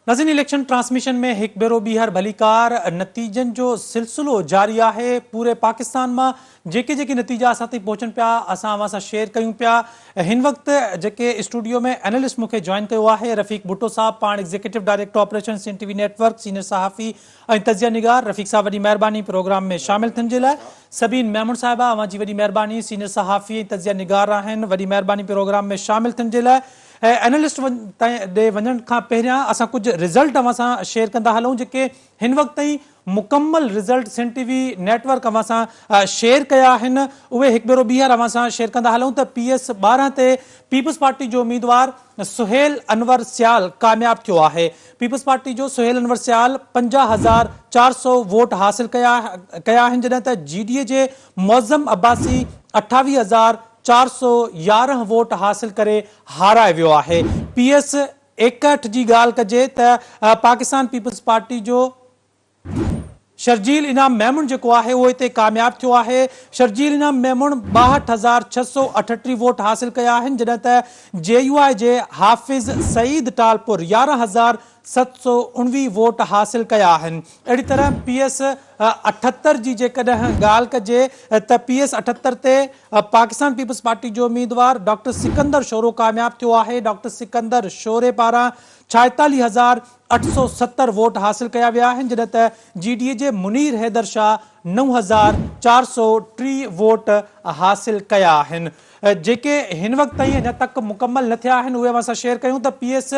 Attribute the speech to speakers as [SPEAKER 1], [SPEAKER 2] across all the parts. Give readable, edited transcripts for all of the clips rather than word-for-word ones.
[SPEAKER 1] नाज़रीन, election transmission में एक भेरो बीहर भलीकार नतीजन जो सिलसिलो जारी है। पूरे पाकिस्तान में जेके जेके नतीजा असां ताईं पहुंचन पिया असां अवां सां शेयर कयूं पिया। हिन वक्त जेके स्टूडियो में एनालिस्ट मुझे जॉइन किया है रफ़ीक भुट्टो साहब, पाण executive director operation CNTV network, senior सहाफ़ी और तजिया निगार। रफ़ीक साहब वही मेहरबानी प्रोग्राम में शामिल थियण जे लाइ। सबीन मेमून साहिबा, अवां जी वही मेहरबानी, सीनियर सहाफ़ी ऐं तजिया निगार आहिनि, वही मेहरबानी प्रोग्राम में शामिल थियण जे लाइ। एनालिस्ट ॾे वञण खां पहिरियां असां कुछ रिज़ल्ट अवां सां शेयर कंदा हलूं जेके हिन वक्त ताईं मुकम्मल रिज़ल्ट CNTV नेटवर्क अवां सां शेयर कया आहिनि। उहे हिकु भेरो ॿीहर अवां सां शेयर कंदा हलूं त PS 12 ते पीपल्स पार्टी जो उम्मीदवार सुहेल अनवर सियाल कामयाब थियो आहे। पीपल्स पार्टी जो सुहेल अनवर सियाल 50,400 वोट हासिल कया आहिनि, जॾहिं त GDA जे मुअज़्ज़म अब्बासी 28,411 वोट हासिल करे हाराए वियो आहे। PS 61 जी ॻाल्हि कजे त पाकिस्तान पीपल्स पार्टी जो शर्जील इनाम मेमून जो है वो इते कामयाब थियो आहे। शर्जील इनाम मेमून 62,638 वोट हासिल कया आहिनि, जॾहिं त JUI जे हाफिज़ सईद टालपुर 11,719 वोट हासिल कया आहिनि। अहिड़ी तरह PS 78 जी जेकॾहिं ॻाल्हि कजे त PS 78 ते पाकिस्तान पीपल्स पार्टी जो उम्मीदवार डॉक्टर सिकंदर शोरो कामयाब थियो आहे। डॉक्टर सिकंदर शोरे पारां 46,870 वोट हासिल कया विया आहिनि, जॾहिं त GDA जे मुनीर हैदर शाह 9,403 वोट हासिल कया आहिनि। जेके हिन वक्त ताईं अञा तक मुकम्मल न थिया आहिनि उहे असां शेयर कयूं त PS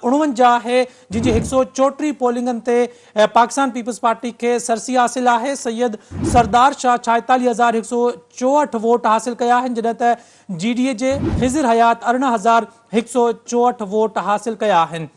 [SPEAKER 1] 49 है जिनजी 134 पोलिंगन ते पाकिस्तान पीपल्स पार्टी के सरसी हासिल है। सैयद सरदार शाह 46,164 वोट हासिल कया आहिनि, जॾहिं त GDA जे खिज़िर हयात 18,164 वोट हासिल कया आहिनि।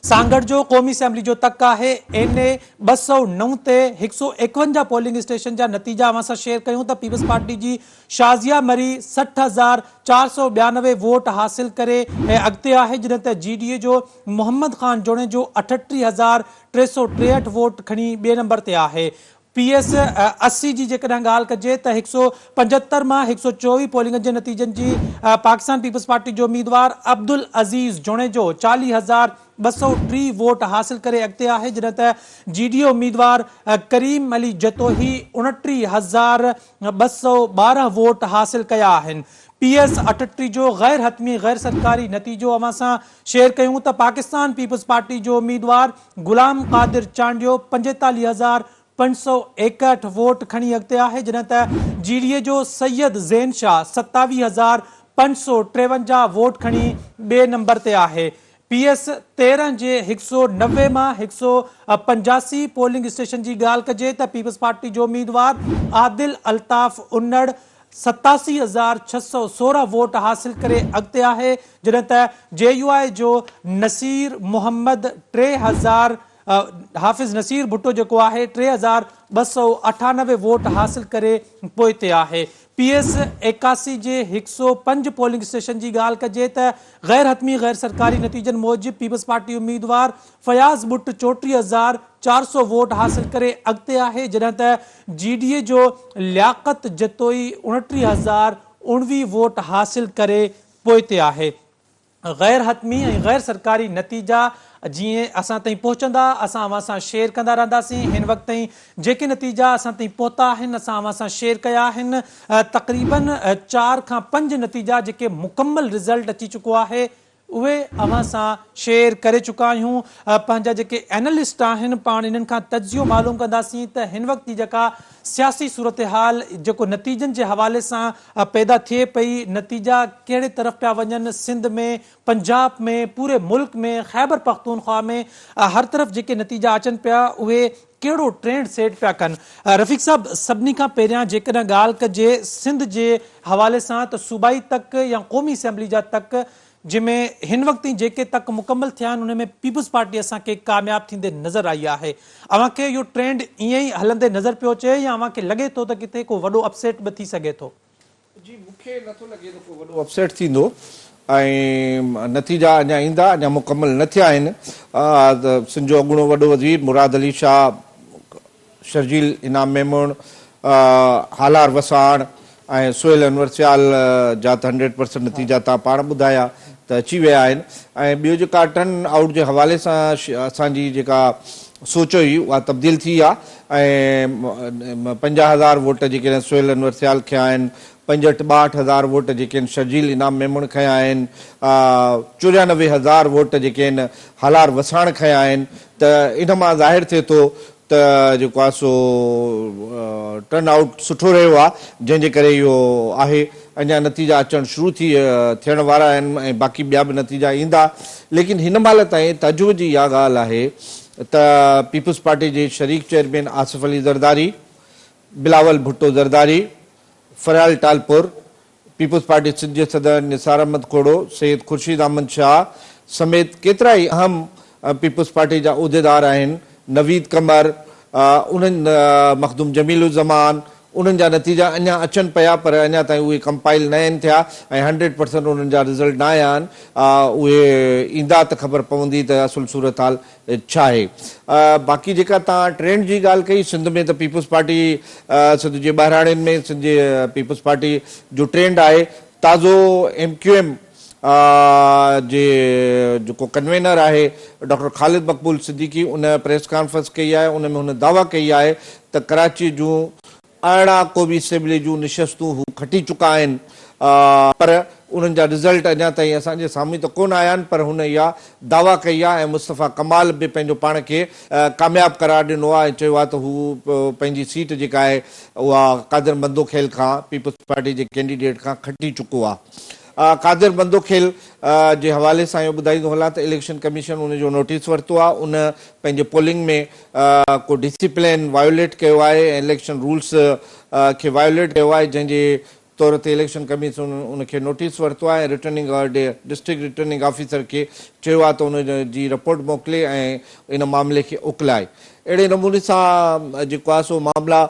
[SPEAKER 1] सांगड़ जो क़ौमी असेंबली जो तक है NA 209 ते 151 पोलिंग स्टेशन जा नतीजा अवां सां शेयर कयूं त पीपल्स पार्टी जी शाज़िया मरी 60,492 वोट हासिल करे अॻिते आहे, जॾहिं त GDA जो मोहम्मद ख़ान जोणे जो 38,363 वोट खणी ॿिए नंबर ते आहे। PS 80 जी जेकॾहिं ॻाल्हि कजे त 175 मां 124 पोलिंग जे नतीजनि जी पाकिस्तान पीपल्स पार्टी जो उम्मीदवार अब्दुल अज़ीज़ जोणे जो 40,203 वोट हासिल करे अॻिते आहे, जॾहिं त GDA उम्मीदवार करीम अली जतोही 29,212 वोट हासिल कया आहिनि। PS 38 जो गैर हतमी गैर सरकारी नतीजो अवां सां शेयर कयूं त पाकिस्तान पीपल्स पार्टी जो उम्मीदवार गुलाम कादिर चांडियो 45,561 वोट खणी अॻिते आहे, जॾहिं त GDA जो सैयद ज़ैन शाह 27,553 वोट खणी ॿिए नंबर ते आहे। PS 13 जे 190 मां 185 पोलिंग स्टेशन जी ॻाल्हि कजे त पीपल्स पार्टी जो उम्मीदवार आदिल अल्ताफ उन्नड़ 87,616 वोट हासिल करे अॻिते आहे, जॾहिं त JUI जो नसीर मोहम्मद 3,000 हाफिज़ नसीर भुट्टो जो है 3,298 वोट हासिल करे पोइते आहे। PS 81 जे 105 पोलिंग स्टेशन की ॻाल्हि कजे त गैर हतमी गैर सरकारी नतीजन मूजिब पीपल्स पार्टी उम्मीदवार फयाज़ बुट 34,400 वोट हासिल करे अॻिते आहे, जॾहिं त GDA जो लियाकत जतोई 29,019 वोट हासिल करे पोइते आहे। गैर हतमी और गैर सरकारी नतीजा जी असां ताईं पहुचंदा असां अवां सां शेयर कंदा रहंदासीं। हिन वक्त ताईं जेके नतीजा असां ताईं पहुता आहिनि असां अवां सां शेयर कया आहिनि। तक़रीबन 4 खां 5 नतीजा जेके मुकम्मल रिज़ल्ट अची चुको आहे उहे अवां सां शेयर करे चुका आहियूं। पंहिंजा जेके एनालिस्ट आहिनि पाण इन्हनि खां तजियो मालूम कंदासीं त हिन वक्त जी जेका सियासी सूरत हाल जेको नतीजनि जे हवाले सां पैदा थिए पई, नतीजा कहिड़े तरफ़ पिया वञनि, सिंध में, पंजाब में, पूरे मुल्क में, खैबर पख्तूनख्वा में हर तरफ़ जेके नतीजा अचनि पिया उहे कहिड़ो ट्रेंड सेट पिया कनि। रफ़ीक साहब, सभिनी खां पहिरियां जेकॾहिं ॻाल्हि कजे सिंध जे हवाले सां त सूबाई तक या क़ौमी असेंबली जा तक जिनमें हिन वक्त जेके तक मुकम्मल थिया आहिनि उनमें पीपल्स पार्टी असांखे कामयाब थींदे नज़र आई आहे। अवांखे इहो ट्रेंड ईअं ई हलंदे नज़र पियो अचे या अवांखे लॻे थो त किथे को वॾो अपसेट बि थी सघे थो?
[SPEAKER 2] जी, मूंखे नथो लॻे त को वॾो अपसेट थींदो ऐं नतीजा अञा ईंदा, अञा मुकम्मल न थिया आहिनि। सिंध जो अॻूणो वॾो वज़ीर मुराद अली शाह, शर्जील इनाम मेमून, हालार वसाण ऐं सुहेल अनवर सियाल जा त 100% नतीजा तव्हां पाण ॿुधाया त त अची विया आहिनि। ऐं ॿियो जेका टर्न आउट जे हवाले सां असांजी जेका सोच हुई उहा तब्दील थी आहे ऐं 50,000 वोट जेके सुहेल अनवर सियाल खया आहिनि, 65,000 वोट जेके आहिनि शर्जील इनाम मेमण खया आहिनि, 94,000 वोट जेके आहिनि हलार वसाण खया आहिनि। त इन मां ज़ाहिर थिए थो त जेको आहे सो टर्न आउट सुठो रहियो आहे, जंहिंजे करे इहो आहे। अञा नतीजा अचणु शुरू थियण वारा आहिनि ऐं बाक़ी ॿिया बि नतीजा ईंदा। लेकिन हिन महिल ताईं तजुब जी इहा ॻाल्हि आहे त पीपल्स पार्टी जे शरीक chairman Asif Ali Zardari, Bilawal Bhutto Zardari, Faryal Talpur, Peoples Party Sindh जे सदर निसार अहमद खोड़ो, सैयद खुर्शीद अहमद शाह समेत केतिरा ई अहम पीपल्स पार्टी जा उहिदेदार आहिनि, नवीद कमर, उन्हनि मखदूम जमील ज़मान, उन्हनि जा नतीजा अञा अचनि पिया पर अञा ताईं उहे कंपाइल न आहिनि थिया ऐं 100% उन्हनि जा रिज़ल्ट न आया आहिनि। उहे ईंदा त ख़बर पवंदी त असुल सूरत हाल छा आहे। बाक़ी जेका तव्हां ट्रेंड जी ॻाल्हि कई, सिंध में त पीपल्स पार्टी सिंध जे ॿाहिराणियुनि में सिंध जे पीपल्स पार्टी जो ट्रेंड आहे, ताज़ो MQM जे जेको कन्वेनर आहे डॉक्टर ख़ालिद मक़बूल सिद्दीकी, उन प्रेस कॉन्फ्रेंस कई आहे। उन में हुन दावा कई आहे त कराची जूं 18 क़ौमी असेंबली जूं निशस्तूं हू खटी चुका आहिनि, पर उन्हनि जा रिज़ल्ट अञा ताईं असांजे साम्हूं त कोन आया आहिनि। पर हुन इहा दावा कई आहे ऐं मुस्तफ़ा कमाल बि पंहिंजो पाण खे कामयाबु करार ॾिनो आहे ऐं चयो आहे त हू पंहिंजी सीट जेका आहे उहा कादिर मंदोखेल खां पीपल्स पार्टी जे कैंडिडेट खां खटी चुको आहे। कादिर मंदोखेल जे हवाले सां इहो ॿुधाईंदो हलां त इलेक्शन कमीशन उनजो नोटिस वरितो आहे। उन पंहिंजे पोलिंग में को डिसिप्लिन वायोलेट कयो आहे ऐं इलेक्शन रूल्स खे वायोलेट कयो आहे, जंहिंजे तौर ते इलेक्शन कमीशन उनखे नोटिस वरितो आहे। रिटर्निंग डिस्ट्रिक्ट रिटर्निंग ऑफिसर खे चयो आहे त उनजी रिपोर्ट मोकिले ऐं इन मामले खे उकलाए। अहिड़े नमूने सां जेको आहे सो मामला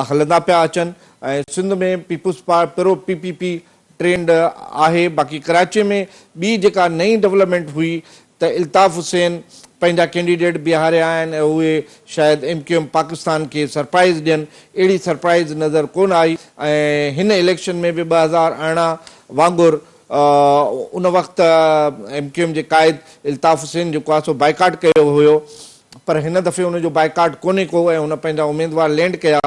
[SPEAKER 2] हलंदा पिया अचनि ऐं सिंध में पीपल्स पिरो PPP ट्रेंड आहे। बाक़ी कराची में ॿी जेका नई डेवलपमेंट हुई त इल्ताफ़ हुसैन पंहिंजा कैंडिडेट बीहारिया आहिनि ऐं उहे शायदि MQM पाकिस्तान खे सरप्राइज़ ॾियनि, अहिड़ी सरप्राइज़ नज़र कोन आई। ऐं हिन इलेक्शन में बि 2018 वांगुरु उन वक़्तु MQM जे क़ाइद इल्ताफ़ हुसैन जेको आहे सो बाइकाट कयो हुयो, पर हिन दफ़े उनजो बाइकाट कोन्हे को ऐं हुन पंहिंजा उमेदवार लैंड कया,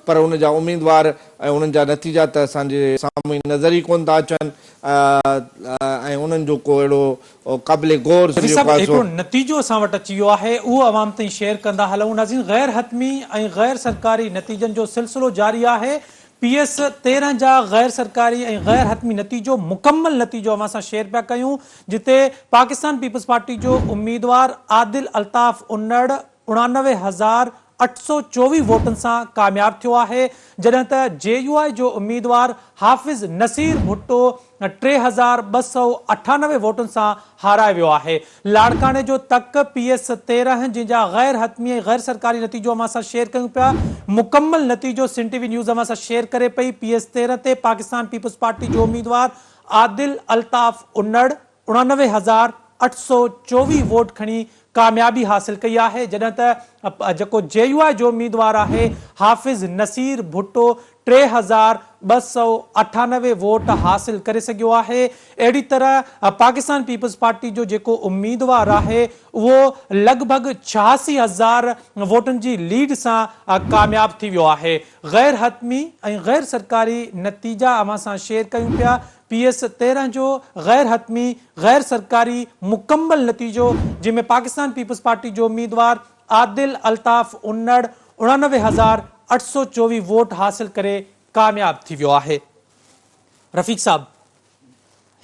[SPEAKER 2] पर उन जा उमेदवार ऐं उन्हनि जा नतीजा त असांजे साम्हूं नज़र ई कोन था अचनि ऐं उन्हनि जो को अहिड़ो क़ाबिले गौर
[SPEAKER 1] हिकिड़ो नतीजो असां वटि अची वियो आहे, उहो अवाम ताईं शेयर कंदा हलूं। नाज़रीन, गैर हतमी ऐं गैर सरकारी नतीजनि जो सिलसिलो जारी आहे। PS 13 जा गैर सरकारी ऐं गैर हतमी नतीजो मुकम्मल नतीजो अवां सां शेयर पिया कयूं, जिते पाकिस्तान पीपल्स पार्टी जो उम्मीदवार आदिल अल्ताफ़ उन्नड़ 89,824 वोटनि सां कामयाब थियो आहे, जॾहिं त JUI जो उम्मीदवार हाफ़िज़ नसीर भुट्टो 3,298 वोटनि सां हाराए वियो आहे। लाड़काने जो तक PS 13 जंहिंजा गैर हतमी ऐं गैर सरकारी नतीजो अवां सां शेयर कयूं पिया, मुकम्मल नतीजो सिंध TV न्यूज़ अवां सां शेयर करे पई। PS 13 ते पाकिस्तान पीपल्स पार्टी जो उम्मीदवार आदिल अल्ताफ़ उन्नड़ 89,824 वोट खणी कामयाबी हासिल कई आहे, जॾहिं त जेको JUI जो उम्मीदवार आहे हाफ़िज़ नसीर भुट्टो 3,298 वोट हासिल करे सघियो आहे। अहिड़ी तरह पाकिस्तान पीपल्स पार्टी जो जेको उम्मीदवार आहे उहो लॻभॻि 86,000 वोटनि जी लीड सां कामयाब थी वियो आहे। गैर हतमी ऐं गैर सरकारी नतीजा अवां सां शेयर कयूं पिया। PS 13 जो गैर हतमी गैर सरकारी मुकम्मल नतीजो, जंहिंमें पाकिस्तान पीपल्स पार्टी जो उम्मीदवार आदिल अल्ताफ़ उन्नड़ 89,824 वोट हासिल करे कामयाब थी वियो आहे। रफ़ीक साहब,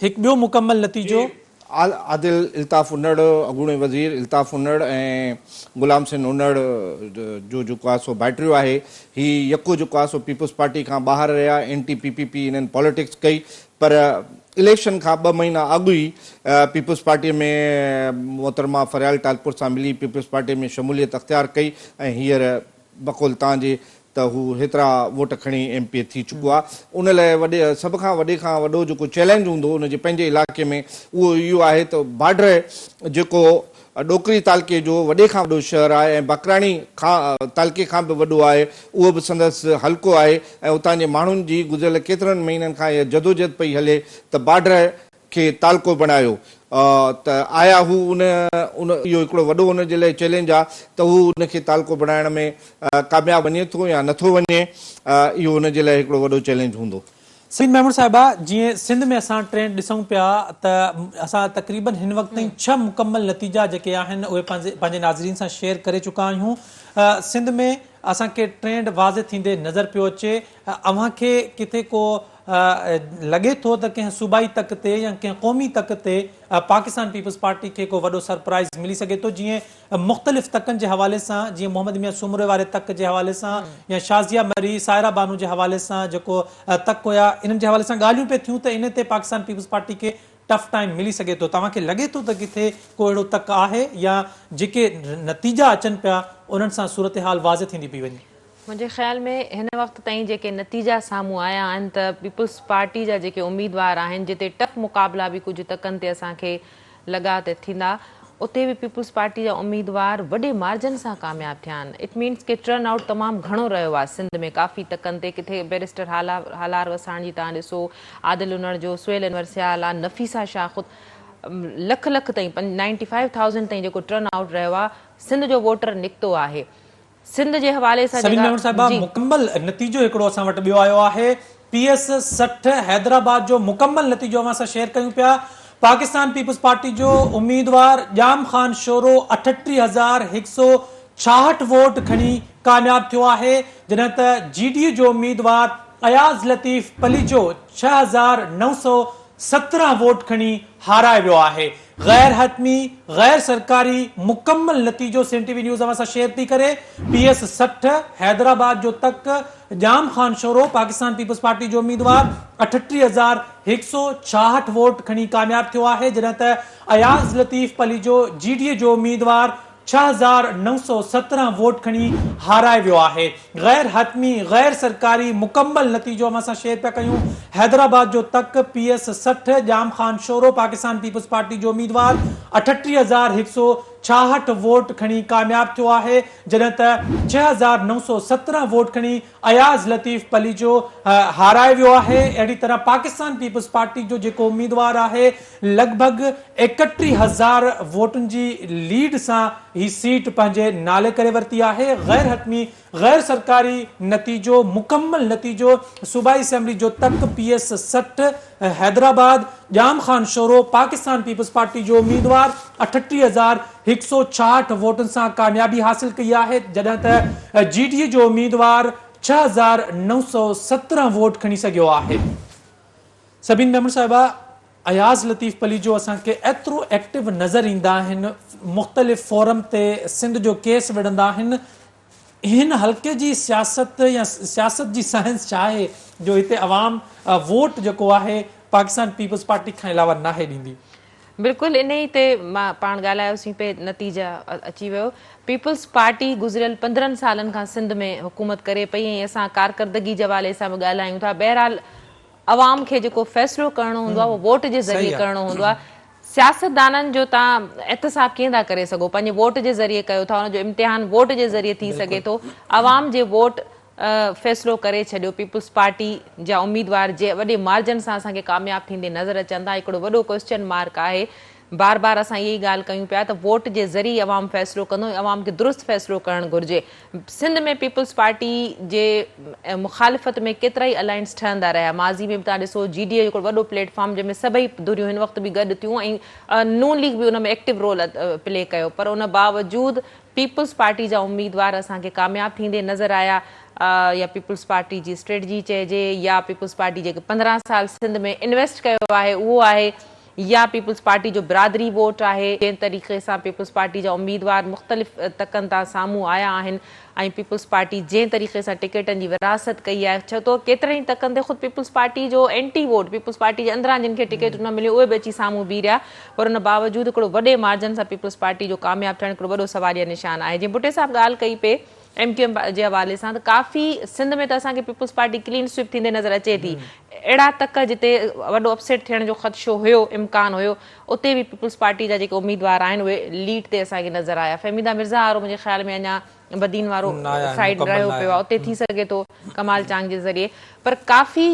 [SPEAKER 1] हिकु ॿियो मुकम्मल नतीजो
[SPEAKER 2] आदिल इल्ताफ़ उन्नड़, अॻूणे वज़ीर इल्ताफ़ उन्नड़ ऐं गुलाम सिंह उन्नड़ जो जेको आहे सो बैटरियो आहे, ही यको जेको आहे सो पीपल्स पार्टी खां ॿाहिरि रहिया, NTPPP इन्हनि पॉलिटिक्स कई, पर इलेक्शन खां 2 महीना अॻु ई पीपल्स पार्टीअ में मोहतरमा फरयाल टालपुर सां मिली पीपल्स पार्टीअ में शमूलियत अख़्तियार कई ऐं हींअर बक़ौल तव्हांजे त हू हेतिरा वोट खणी MP थी चुको आहे। उन लाइ सभ खां वॾो जेको चैलेंज हूंदो उनजे पंहिंजे इलाइक़े में उहो इहो आहे त बार्डर जेको ॾोकरी तालके जो वॾे खां वॾो शहर आहे ऐं बकराणी तालके खां बि वॾो आहे, उहो बि संदसि हल्को आहे ऐं उतां जे माण्हुनि जी गुज़िरियल केतिरनि महीननि खां इहा जदोजहद पई हले त बार्डर खे तालको बणायो त आया हू उन उन इहो हिकिड़ो वॾो उन जे लाइ चैलेंज आहे त हू उनखे तालको बणाइण में कामयाबु वञे थो या नथो वञे, इहो उन जे लाइ हिकिड़ो वॾो चैलेंज हूंदो।
[SPEAKER 1] सईद महमूद साहिबा, जीअं सिंध में असां ट्रेंड ॾिसूं पिया त असां तक़रीबन हिन वक़्त ताईं 6 मुकम्मल नतीजा जेके आहिनि उहे पंहिंजे नाज़रीन सां शेयर करे चुका आहियूं। सिंध में असांखे ट्रेंड वाज़े थींदे नज़र पियो अचे। अव्हांखे किथे को लॻे थो त कंहिं सूबाई तक ते या कंहिं क़ौमी तक ते पाकिस्तान पीपल्स पार्टी खे को वॾो सरप्राइज़ मिली सघे थो, जीअं मुख़्तलिफ़ तकनि जे हवाले सां, जीअं मोहम्मद मियां सूमरे वारे तक जे हवाले सां या शाज़िया मरी सायरा बानू जे हवाले सां जेको तक हुया, इन्हनि जे हवाले सां ॻाल्हियूं पिए थियूं त इन ते पाकिस्तान पीपल्स पार्टी खे टफ टाइम मिली सघे थो। तव्हांखे लॻे थो त किथे को अहिड़ो तक आहे या जेके नतीजा अचनि पिया उन्हनि सां सूरत हाल वाज़े थींदी पई वञे?
[SPEAKER 3] मुझे ख्याल में हिन वक्त ताईं जेके नतीजा साम्हूं आया आहिनि त पीपल्स पार्टी जा जेके उम्मीदवार आहिनि, जिते टफ मुक़ाबला भी कुछ तकनि ते असांखे लॻा त थींदा, उते भी पीपल्स पार्टी जा उम्मीदवार वॾे मार्जन सां कामयाब थिया आहिनि। इट मीन्स के टर्न आउट तमामु घणो रहियो आहे सिंध में काफ़ी तकनि ते। किथे बैरिस्टर हालार वसाण जी तव्हां ॾिसो, आदिल उनड़ जो, सुहेल अनवर सियाला, नफ़ीसा शाह ख़ुद लख लख ताईं 95,000 ताईं जेको टर्न आउट रहियो आहे, सिंध जो वोटर निकितो आहे। सिंध जे हवाले सां
[SPEAKER 1] मुकम्मल नतीजो हिकिड़ो असां वटि ॿियो आयो आहे। PS 60 हैदराबाद जो मुकम्मल नतीजो असां शेयर कयूं पिया। पाकिस्तान पीपल्स पार्टी जो उम्मीदवार जाम खान शोरो 38,166 वोट खणी कामयाब थियो आहे, जॾहिं त GDU जो उम्मीदवार अयाज़ लतीफ़ पलीजो 6,917 वोट खणी हाराए वियो आहे। गैर हतमी गैर सरकारी मुकम्मल नतीजो CNTV न्यूज़ असां शेयर थी करे। PS 60 हैदराबाद जो तक जाम खान शोरो पाकिस्तान पीपल्स पार्टी जो उम्मीदवार 38,166 वोट खणी कामयाब थियो आहे, जॾहिं त अयाज़ लतीफ़ पलीजो GDU जो उम्मीदवार 6,917 वोट खणी हाराए वियो आहे। गैर हतमी गैर सरकारी मुकम्मल नतीजो असां शेयर पिया कयूं। हैदराबाद जो तक PS 60 Jam Khan Shoro Pakistan Peoples Party जो उम्मीदवार 38,166 वोट खणी कामयाब थियो आहे, जॾहिं त 6,917 वोट खणी अयाज़ लतीफ़ पलीजो हाराए वियो आहे। अहिड़ी तरह पाकिस्तान पीपल्स पार्टी जो जेको उम्मीदवार आहे लॻभॻि 31,000 वोटुनि जी लीड सां ही सीट पंहिंजे नाले करे वरिती आहे। गैर हतमी गैर सरकारी नतीजो मुकम्मल नतीजो सूबाई असेंबली जो तक PS 60 Hyderabad Jam Khan Shoro Pakistan Peoples Party जो उम्मीदवार 38,166 वोटुनि सां कामयाबी हासिल कई आहे, जॾहिं त GDU जो उम्मीदवार 6,917 वोट खणी सघियो आहे। सबिन मेमन साहिबा, अयाज़ लतीफ़ पलीजो असांखे एतिरो एक्टिव नज़र ईंदा आहिनि, मुख़्तलिफ़ फोरम ते सिंध जो केस विढ़ंदा आहिनि। हिन हल्के जी सियासत या सियासत जी साइंस छा आहे जो हिते अवाम वोट जेको आहे पाकिस्तान पीपल्स पार्टी खां अलावा नाहे ॾींदी?
[SPEAKER 3] बिल्कुलु इन ई ते मां पाण ॻाल्हायोसीं पे, नतीजा अची वियो। पीपल्स पार्टी गुज़िरियल 15 सालनि खां सिंध में हुकूमत करे पई ऐं असां कारकर्दगी जे हवाले सां बि ॻाल्हायूं था। बहरहाल अवाम खे जेको फ़ैसिलो करणो हूंदो आहे उहो वोट जे ज़रिए करणो हूंदो आहे। सियासतदाननि जो तव्हां एहतसाब कीअं था करे सघो? पंहिंजे वोट जे ज़रिए कयो था, हुनजो इम्तिहान वोट जे ज़रिए थी सघे थो। अवाम जे वोट फ़ैसिलो करे छॾियो। पीपल्स पार्टी जा उम्मीदवार जे वॾे मार्जन सां असांखे कामयाब थींदे नज़र अचनि था, हिकिड़ो वॾो क्वेश्चन मार्क आहे। बार बार असां इहा ई ॻाल्हि कयूं पिया त वोट जे ज़रिए अवाम फ़ैसिलो कंदो, अवाम खे दुरुस्त फ़ैसिलो करणु घुरिजे। सिंध में पीपल्स पार्टी जे मुखालिफ़त में केतिरा ई अलायंस ठहंदा रहिया। माज़ी में बि तव्हां ॾिसो GDU हिकिड़ो वॾो प्लेटफॉर्म जंहिंमें सभई धुरियूं हिन वक़्तु बि गॾु थियूं ऐं नून लीग बि उन में एक्टिव रोल प्ले कयो, पर उन बावजूदि पीपल्स पार्टी जा उम्मीदवार असांखे कामयाब थींदे नज़र आया। या पीपल्स पार्टी जी स्ट्रेटजी चइजे, या पीपल्स पार्टी जेके 15 साल सिंध में इन्वेस्ट कयो आहे उहो आहे, या पीपल्स पार्टी जो बिरादरी वोट आहे। जंहिं तरीक़े सां पीपल्स पार्टी जा उम्मीदवार मुख़्तलिफ़ तकनि तां साम्हूं आया आहिनि ऐं पीपल्स पार्टी जंहिं तरीक़े सां टिकेटनि जी विरासत कई आहे, छो तो केतिरनि ई तकनि ते ख़ुदि पीपल्स पार्टी जो एंटी वोट, पीपल्स पार्टी जे अंदरां जिन खे टिकेट न मिलियो उहे बि अची साम्हूं बीह रहिया, पर उन बावजूदि हिकिड़ो वॾे मार्जन सां पीपल्स पार्टी जो कामयाब थियणु हिकिड़ो वॾो सवालिया निशान आहे। जीअं भुटे साहिबु ॻाल्हि कई पे MQM जे हवाले सां त काफ़ी सिंध में त असांखे पीपल्स पार्टी क्लीन स्विप थींदे नज़र अचे थी। अहिड़ा तक जिते वॾो अपसेट थियण जो ख़दशो हुयो, इम्कान हुयो, उते बि पीपल्स पार्टी जा जेके उम्मीदवार आहिनि उहे लीड ते असांखे नज़र आया। फहमीदा मिर्ज़ा वारो मुंहिंजे ख़्याल में अञा बदीन वारो साइड रहियो पियो आहे, उते थी सघे थो कमाल चांग जे ज़रिए, पर काफ़ी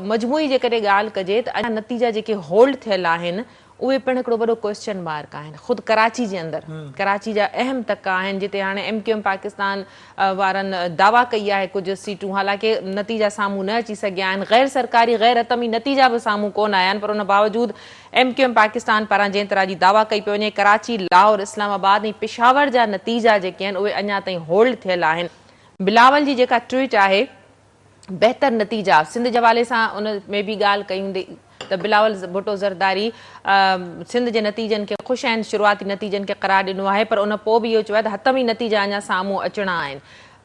[SPEAKER 3] मजमूई जेकॾहिं ॻाल्हि कजे त अञा नतीजा जेके होल्ड थियल आहिनि उहे पिणु हिकिड़ो वॾो क्वेश्चन मार्क आहिनि। ख़ुदि कराची जे अंदरि कराची जा अहम तक आहिनि जिते हाणे MQM पाकिस्तान वारनि दावा कई आहे कुझु सीटूं, हालांकि नतीजा साम्हूं न अची सघिया आहिनि, गैर सरकारी गैर हतमी नतीजा बि साम्हूं कोन आया आहिनि, पर उन बावजूदि MQM पाकिस्तान पारां जंहिं तरह जी दावा कई पई वञे, कराची, लाहौर, इस्लामाबाद ऐं पेशावर जा नतीजा जेके आहिनि उहे अञा ताईं होल्ड थियल आहिनि। बिलावल जी जेका ट्वीट आहे, बहितर नतीजा सिंध जे हवाले सां उन में बि ॻाल्हि कई हूंदी त बिलावल भुट्टो ज़रदारी सिंध जे नतीजनि खे ख़ुशि आहिनि, शुरूआती नतीजनि खे क़रार ॾिनो आहे, पर उन पोइ बि इहो चयो आहे त हतमी नतीजा अञा साम्हूं अचणा आहिनि।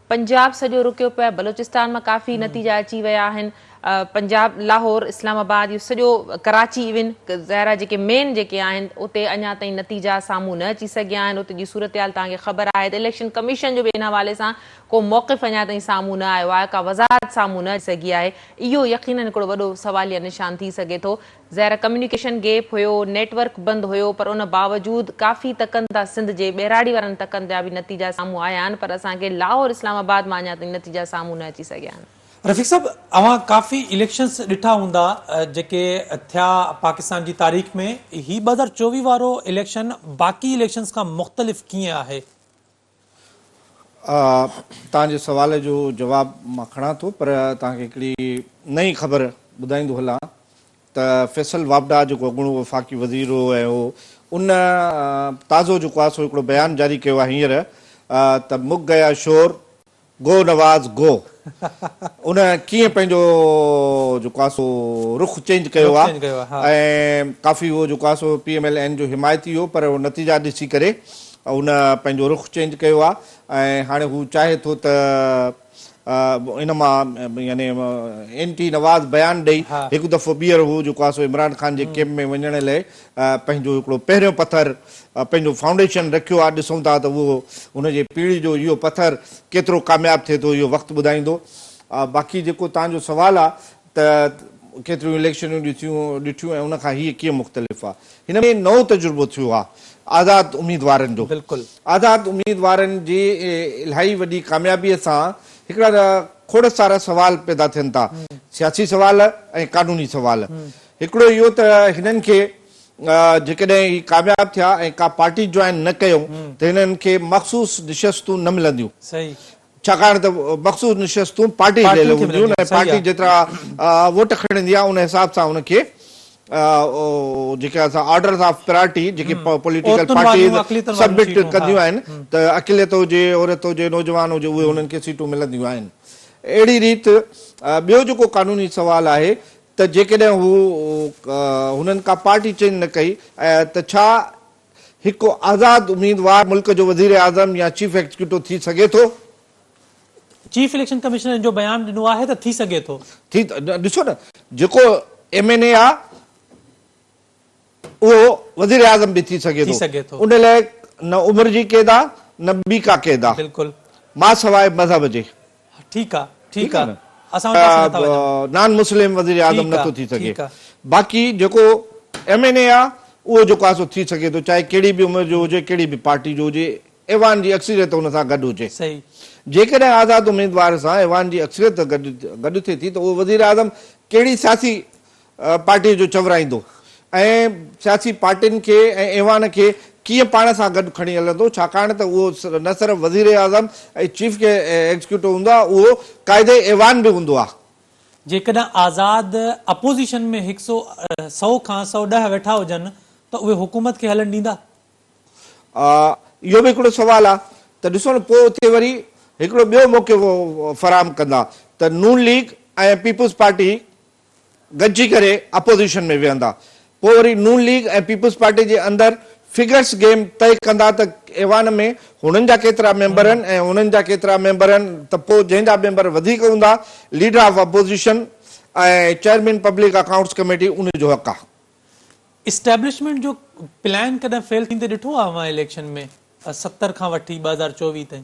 [SPEAKER 3] पंजाब सॼो रुकियो पियो आहे, बलोचिस्तान मां काफ़ी नतीजा अची विया आहिनि, पंजाब, लाहौर, इस्लामाबाद, इहो सॼो कराची इवन ज़ाहिरा जेके मेन जेके आहिनि उते अञा ताईं नतीजा साम्हूं न अची सघिया आहिनि। उते जी सूरत-हाल तव्हांखे ख़बर आहे त इलेक्शन कमीशन जो बि इन हवाले सां को मौक़िफ़ अञा ताईं साम्हूं न आयो आहे, का वज़ाहत साम्हूं न अची सघी आहे। इहो यकीनन हिकिड़ो वॾो सवालिया निशान थी सघे थो। ज़ाहिर कम्युनिकेशन गैप हुयो, नेटवर्क बंदि हुयो, पर उन बावजूदि काफ़ी तकनि था सिंध जे ॿेराड़ी वारनि तकनि जा बि नतीजा साम्हूं आया आहिनि, पर असांखे लाहौर, इस्लामाबाद मां अञा ताईं नतीजा साम्हूं न अची सघिया आहिनि।
[SPEAKER 1] रफ़ीक साहब, अवां काफ़ी इलेक्शन्स ॾिठा हूंदा जेके थिया पाकिस्तान जी तारीख़ में, ही 2024 वारो इलेक्शन बाक़ी इलेक्शन्स खां मुख़्तलिफ़ कीअं आहे?
[SPEAKER 2] तव्हांजे सवाल जो जवाबु मां खणां थो, पर तव्हांखे हिकिड़ी नई ख़बर ॿुधाईंदो हलां त फैसल वाबडा जेको अॻूणो वफ़ाक़ी वज़ीर हो ऐं उन ताज़ो जेको आहे सो हिकिड़ो बयानु जारी कयो आहे हींअर त मुक गया शोर, गो नवाज़ गो। उन कीअं पंहिंजो जेको आहे सो रुख चेंज कयो आहे ऐं काफ़ी उहो जेको आहे सो PMLN जो हिमायती हो, पर उहो नतीजा ॾिसी करे उन पंहिंजो रुख चेंज कयो आहे ऐं हाणे हू चाहे थो त इन मां यानी एंटी नवाज़ बयानु ॾेई हिकु दफ़ो ॿीहर हू जेको आहे सो इमरान ख़ान जे कैम्प में वञण लाइ पंहिंजो हिकिड़ो पहिरियों पथर पंहिंजो फाउंडेशन रखियो आहे। ॾिसूं था त उहो हुनजे पीढ़ी जो इहो पथर केतिरो कामयाबु थिए थो, इहो वक़्तु ॿुधाईंदो। बाक़ी जेको तव्हांजो सुवालु आहे त केतिरियूं इलेक्शनूं ॾिठियूं ऐं उनखां हीअ कीअं मुख़्तलिफ़ आहे, हिन में नओं तजुर्बो थियो आहे आज़ाद उम्मीदवारनि जो।
[SPEAKER 1] बिल्कुलु
[SPEAKER 2] आज़ाद उम्मीदवारनि जी इलाही वॾी कामयाबीअ सां हिकिड़ा खोड़ सारा सवाल पैदा थियनि था, सियासी सवाल ऐं कानूनी सवाल। हिकिड़ो इहो त हिननि खे जेकॾहिं ही कामयाबु थिया ऐं का पार्टी जॉइन न कयूं त हिननि खे मख़सूस निशस्तूं न मिलंदियूं,
[SPEAKER 1] सही,
[SPEAKER 2] छाकाणि त मख़सूस निशस्तूं पार्टी ॾियल हूंदियूं ऐं पार्टी जेतिरा वोट खणंदी आहे उन हिसाब सां उनखे जेके असां ऑर्डर्स ऑफ प्रायोरिटी जेके पॉलिटिकल पार्टीज़ सबमिट कंदियूं आहिनि त अक़िलियत हुजे, औरत हुजे, नौजवान हुजे, उहे उन्हनि खे सीटूं मिलंदियूं आहिनि। अहिड़ी रीति ॿियो जेको कानूनी सवाल आहे त जेकॾहिं हू हुननि का पार्टी चेंज न कई त छा हिकु आज़ाद उम्मीदवार मुल्क जो वज़ीर आज़म या चीफ एग्जीक्यूटिव थी सघे थो?
[SPEAKER 1] चीफ इलेक्शन कमिश्नर जो बयानु ॾिनो आहे त थी सघे थो।
[SPEAKER 2] ॾिसो न, जेको MNA आहे उहो वज़ीर आज़म बि थी सघे थो। उन लाइ न उमिरि जी क़ैद आहे न ॿी का क़ैद आहे,
[SPEAKER 1] बिल्कुलु
[SPEAKER 2] मां सवाइ मज़हब जे।
[SPEAKER 1] ठीकु आहे, ठीकु आहे,
[SPEAKER 2] नॉन मुस्लिम वज़ीर आज़म नथो थी सघे। बाक़ी जेको MNA आहे उहो जेको आहे सो थी सघे थो, चाहे कहिड़ी बि उमिरि जो हुजे, कहिड़ी बि पार्टी जो हुजे, ऐवान जी अक्सरियत हुन सां गॾु हुजे।
[SPEAKER 1] सही,
[SPEAKER 2] जेकॾहिं आज़ाद उम्मीदवार सां ऐवान जी अक्सरियत गॾु थिए थी त उहो वज़ीर आज़म कहिड़ी सियासी पार्टी जो चवराईंदो ऐं सियासी पार्टियुनि खे ऐं ऐवान खे कीअं पाण सां गॾु खणी हलंदो, छाकाणि त उहो न सिर्फ़ु वज़ीर आज़म ऐं चीफ एग्जीक्यूटिव हूंदो आहे, उहो क़ाइदे ऐवान बि हूंदो आहे।
[SPEAKER 1] जेकॾहिं आज़ाद अपोज़िशन में 100 खां 110 वेठा हुजनि त उहे हुकूमत खे हलणु ॾींदा?
[SPEAKER 2] इहो बि हिकिड़ो सुवाल आहे त ॾिसो न, पोइ उते वरी हिकिड़ो ॿियो मौक़ो फ़राहम कंदा त नून लीग ऐं पीपुल्स पार्टी गॾिजी करे अपोज़िशन में वेहंदा, पोइ वरी नून लीग ऐं पीपुल्स पार्टी जे अंदरि फिगर्स गेम तय कंदा त ऐवान में हुननि जा केतिरा मेंबर आहिनि ऐं हुननि जा केतिरा मेंबर आहिनि, त पोइ जंहिंजा मेंबर वधीक हूंदा लीडर ऑफ अपोज़िशन ऐं चेयरमैन पब्लिक अकाउंट्स कमेटी उन जो हक़ आहे।
[SPEAKER 1] इस्टेब्लिशमेंट जो प्लान कॾहिं फेल थींदे ॾिठो आहे मां इलेक्शन में 70 खां वठी 2024 ताईं?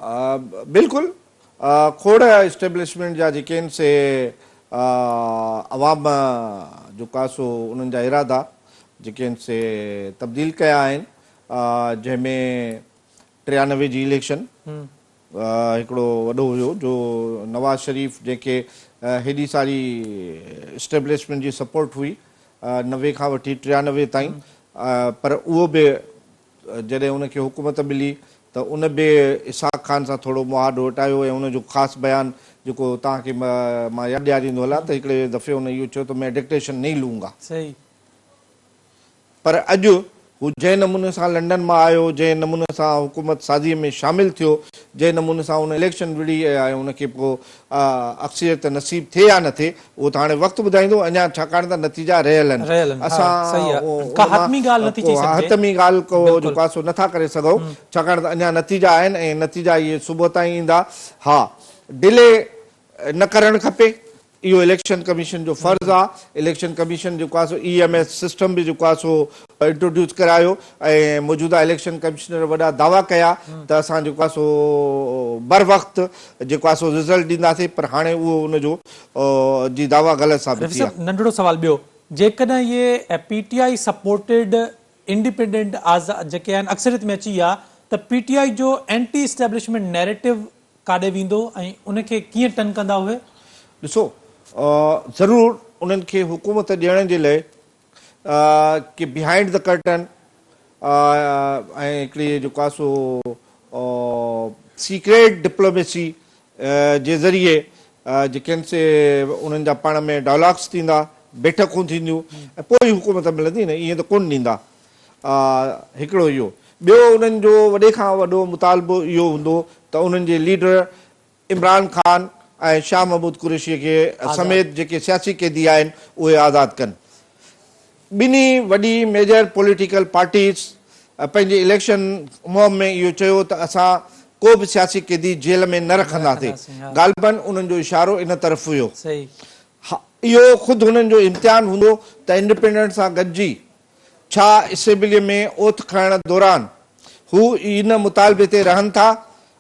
[SPEAKER 2] बिल्कुल खोड़ इस्टेब्लिशमेंट जा जेके आहिनि से अवाम जेका सो उन्हनि जा इरादा जेके आहिनि से तब्दील कया आहिनि जंहिंमें 93 जी इलेक्शन हिकिड़ो वॾो हुयो जो नवाज़ शरीफ़ जेके हेॾी सारी इस्टेब्लिशमेंट जी सपोर्ट हुई 90 खां वठी 93 ताईं पर उहो बि जॾहिं उनखे हुकूमत मिली त उन बि इसाक़ खान सां थोरो मुआदो हटायो ऐं उनजो ख़ासि बयानु जेको तव्हांखे मां यादि ॾियारींदो हलां त हिकिड़े दफ़े उन इहो चयो त मैं डिक्टेशन नहीं लूंगा।
[SPEAKER 1] सही।
[SPEAKER 2] पर अॼु हू जंहिं नमूने सां लंडन मां आयो, जंहिं नमूने सां हुकूमत साज़ीअ में शामिलु थियो, जंहिं नमूने सां उन इलेक्शन विड़ी ऐं उनखे पोइ अक्सरियत नसीब थिए या न थिए उहो त हाणे वक़्तु ॿुधाईंदो, अञा छाकाणि त नतीजा रहियल आहिनि। हतमी ॻाल्हि को जेको आहे सो नथा करे सघूं छाकाणि त अञा नतीजा आहिनि ऐं नतीजा इहे सुबुह ताईं ईंदा। हा, डिले न करणु खपे, इहो इलेक्शन कमीशन जो फर्ज़ आहे। इलेक्शन कमीशन जेको आहे सो EMS सिस्टम बि जेको आहे सो इंट्रोड्यूस करायो ऐं मौजूदा इलेक्शन कमिश्नर वॾा दावा कया त असां जेको आहे सो बर वक़्तु जेको आहे सो रिज़ल्ट ॾींदासीं, पर हाणे उहो उनजो जी दावा ग़लति साबित थी आहे।
[SPEAKER 1] नंढड़ो सवाल ॿियो, जेकॾहिं इहे PTI सपोर्टेड इंडिपेंडेंट आज़ाद जेके आहिनि अक्सरियत में अची विया त PTI जो एंटी इस्टेब्लिशमेंट नैरेटिव काॾे वेंदो ऐं उनखे कीअं टन कंदा उहे?
[SPEAKER 2] ॾिसो, ज़रूरु उन्हनि खे हुकूमत ॾियण जे लाइ कि बिहाइंड द कर्टन ऐं हिकिड़ी जेको आहे सो सीक्रेट डिप्लोमेसी जे ज़रिए जेके आहिनि से उन्हनि जा पाण में डायलॉग्स थींदा, बैठकूं थींदियूं ऐं पोइ हुकूमत मिलंदी न, ईअं त कोन ॾींदा। हिकिड़ो इहो। ॿियो उन्हनि जो वॾे खां वॾो मुतालबो इहो हूंदो त उन्हनि जे लीडर इमरान ख़ान ऐं शाह महमूद कुरैशीअ खे समेत जेके सियासी क़ैदी आहिनि उहे आज़ादु कनि। ॿिन्ही वॾी मेजर पॉलिटिकल पार्टीज़ पंहिंजे इलेक्शन मुहिम में इहो चयो त असां को बि सियासी क़ैदी जेल में न रखंदासीं। ग़ालिबन उन्हनि जो इशारो इन तरफ़ हुयो। इहो ख़ुदि हुननि जो इम्तिहान हूंदो त इंडिपेंडेंट सां गॾिजी छा असेंबलीअ में ओथ खणण दौरान हू इन मुतालबे ते रहनि था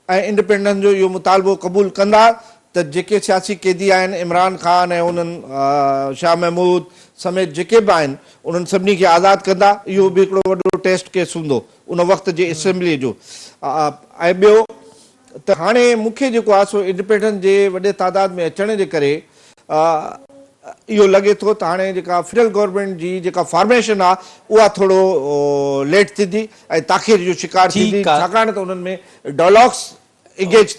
[SPEAKER 2] ऐं इंडिपेंडेंस जो इहो मुतालबो क़बूल कंदा त जेके सियासी क़ैदी आहिनि इमरान ख़ान ऐं उन्हनि शाह महमूद समेत जेके बि आहिनि उन्हनि सभिनी खे आज़ादु कंदा। इहो बि हिकिड़ो वॾो टेस्ट केस हूंदो उन वक़्त जे असेंबलीअ जो। ऐं ॿियो त हाणे मूंखे जेको आहे सो इंडिपेंडेंस जे वॾे तादाद में अचण जे करे इहो लॻे थो त हाणे जेका फेडरल गवर्नमेंट जी जेका फॉर्मेशन आहे उहा थोरो लेट थींदी ऐं ताख़ीर जो शिकार थींदी, छाकाणि त उन्हनि में डायलॉग्स में इंगेज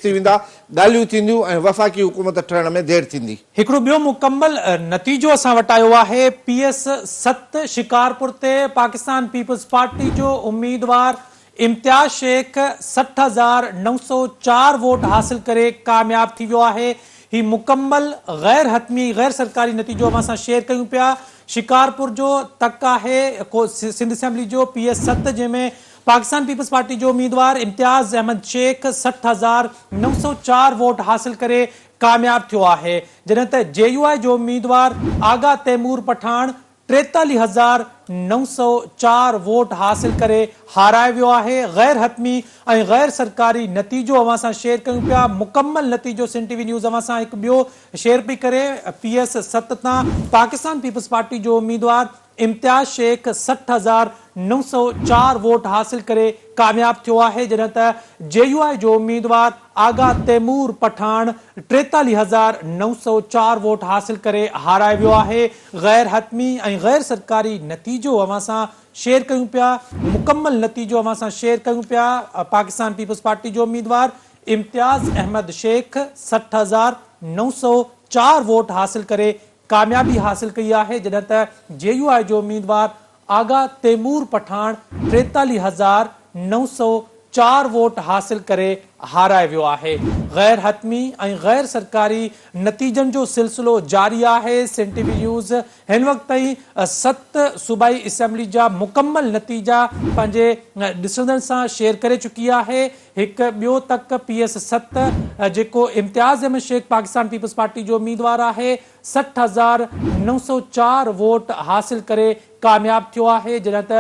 [SPEAKER 2] थी वेंदा, ॻाल्हियूं थींदियूं ऐं वफ़ाक़ी हुकूमत ठहण में देरि थींदी।
[SPEAKER 1] हिकिड़ो ॿियो मुकम्मल नतीजो असां वटि आयो आहे PS 7 शिकारपुर ते पाकिस्तान पीपल्स पार्टी जो उम्मीदवार इम्तियाज शेख 60,904 वोट हासिल करे कामयाब थी वियो आहे। ही मुकम्मल गैर हतमी गैर सरकारी नतीजो असां सां शेयर कयूं पिया। शिकारपुर जो तक आहे सिंध असेंबली जो PS 7 जंहिंमें पाकिस्तान पीपल्स पार्टी जो उम्मीदवार इम्तियाज अहमद शेख 60,904 वोट हासिल करे कामयाब थियो आहे, जॾहिं त JUI जो उम्मीदवार आगा तैमूर पठान 43,904 वोट हासिल करे हाराए वियो आहे। गैर हतमी ऐं गैर सरकारी नतीजो अवां सां शेयर कयूं पिया। मुकम्मल नतीजो सिंध TV न्यूज़ अवां सां हिकु ॿियो शेयर पई करे। PS 7 तां पाकिस्तान पीपल्स पार्टी जो उम्मीदवार इम्तियाज शेख 60,904 वोट हासिल करे कामयाब थियो आहे, जॾहिं त JUI जो उम्मीदवार आगा तैमूर पठान 43,904 वोट हासिल करे हाराए वियो आहे। गैर हतमी ऐं गैर सरकारी नतीजो अवां सां शेयर कयूं पिया। मुकम्मल नतीजो अवां सां शेयर कयूं पिया। पाकिस्तान पीपल्स पार्टी जो उम्मीदवार इम्तियाज अहमद शेख 60,904 वोट हासिल करे कामयाबी हासिल कई आहे, जॾहिं त JUI जो उम्मीदवार आगा तैमूर पठान 43,904 वोट हासिल करे हाराए वियो आहे। गैर हतमी ऐं गैर सरकारी नतीजनि जो सिलसिलो जारी आहे। सिंध टीवी न्यूज़ हिन वक़्त ताईं 7 सूबाई असेंबली जा मुकम्मल नतीजा पंहिंजे ॾिसंदड़ सां शेयर करे चुकी आहे। हिकु ॿियो तक PS 7 जेको इम्तियाज़ अहमद शेख पाकिस्तान पीपल्स पार्टी जो उम्मीदवार आहे 60,904 वोट हासिल करे कामयाब थियो आहे, जॾहिं त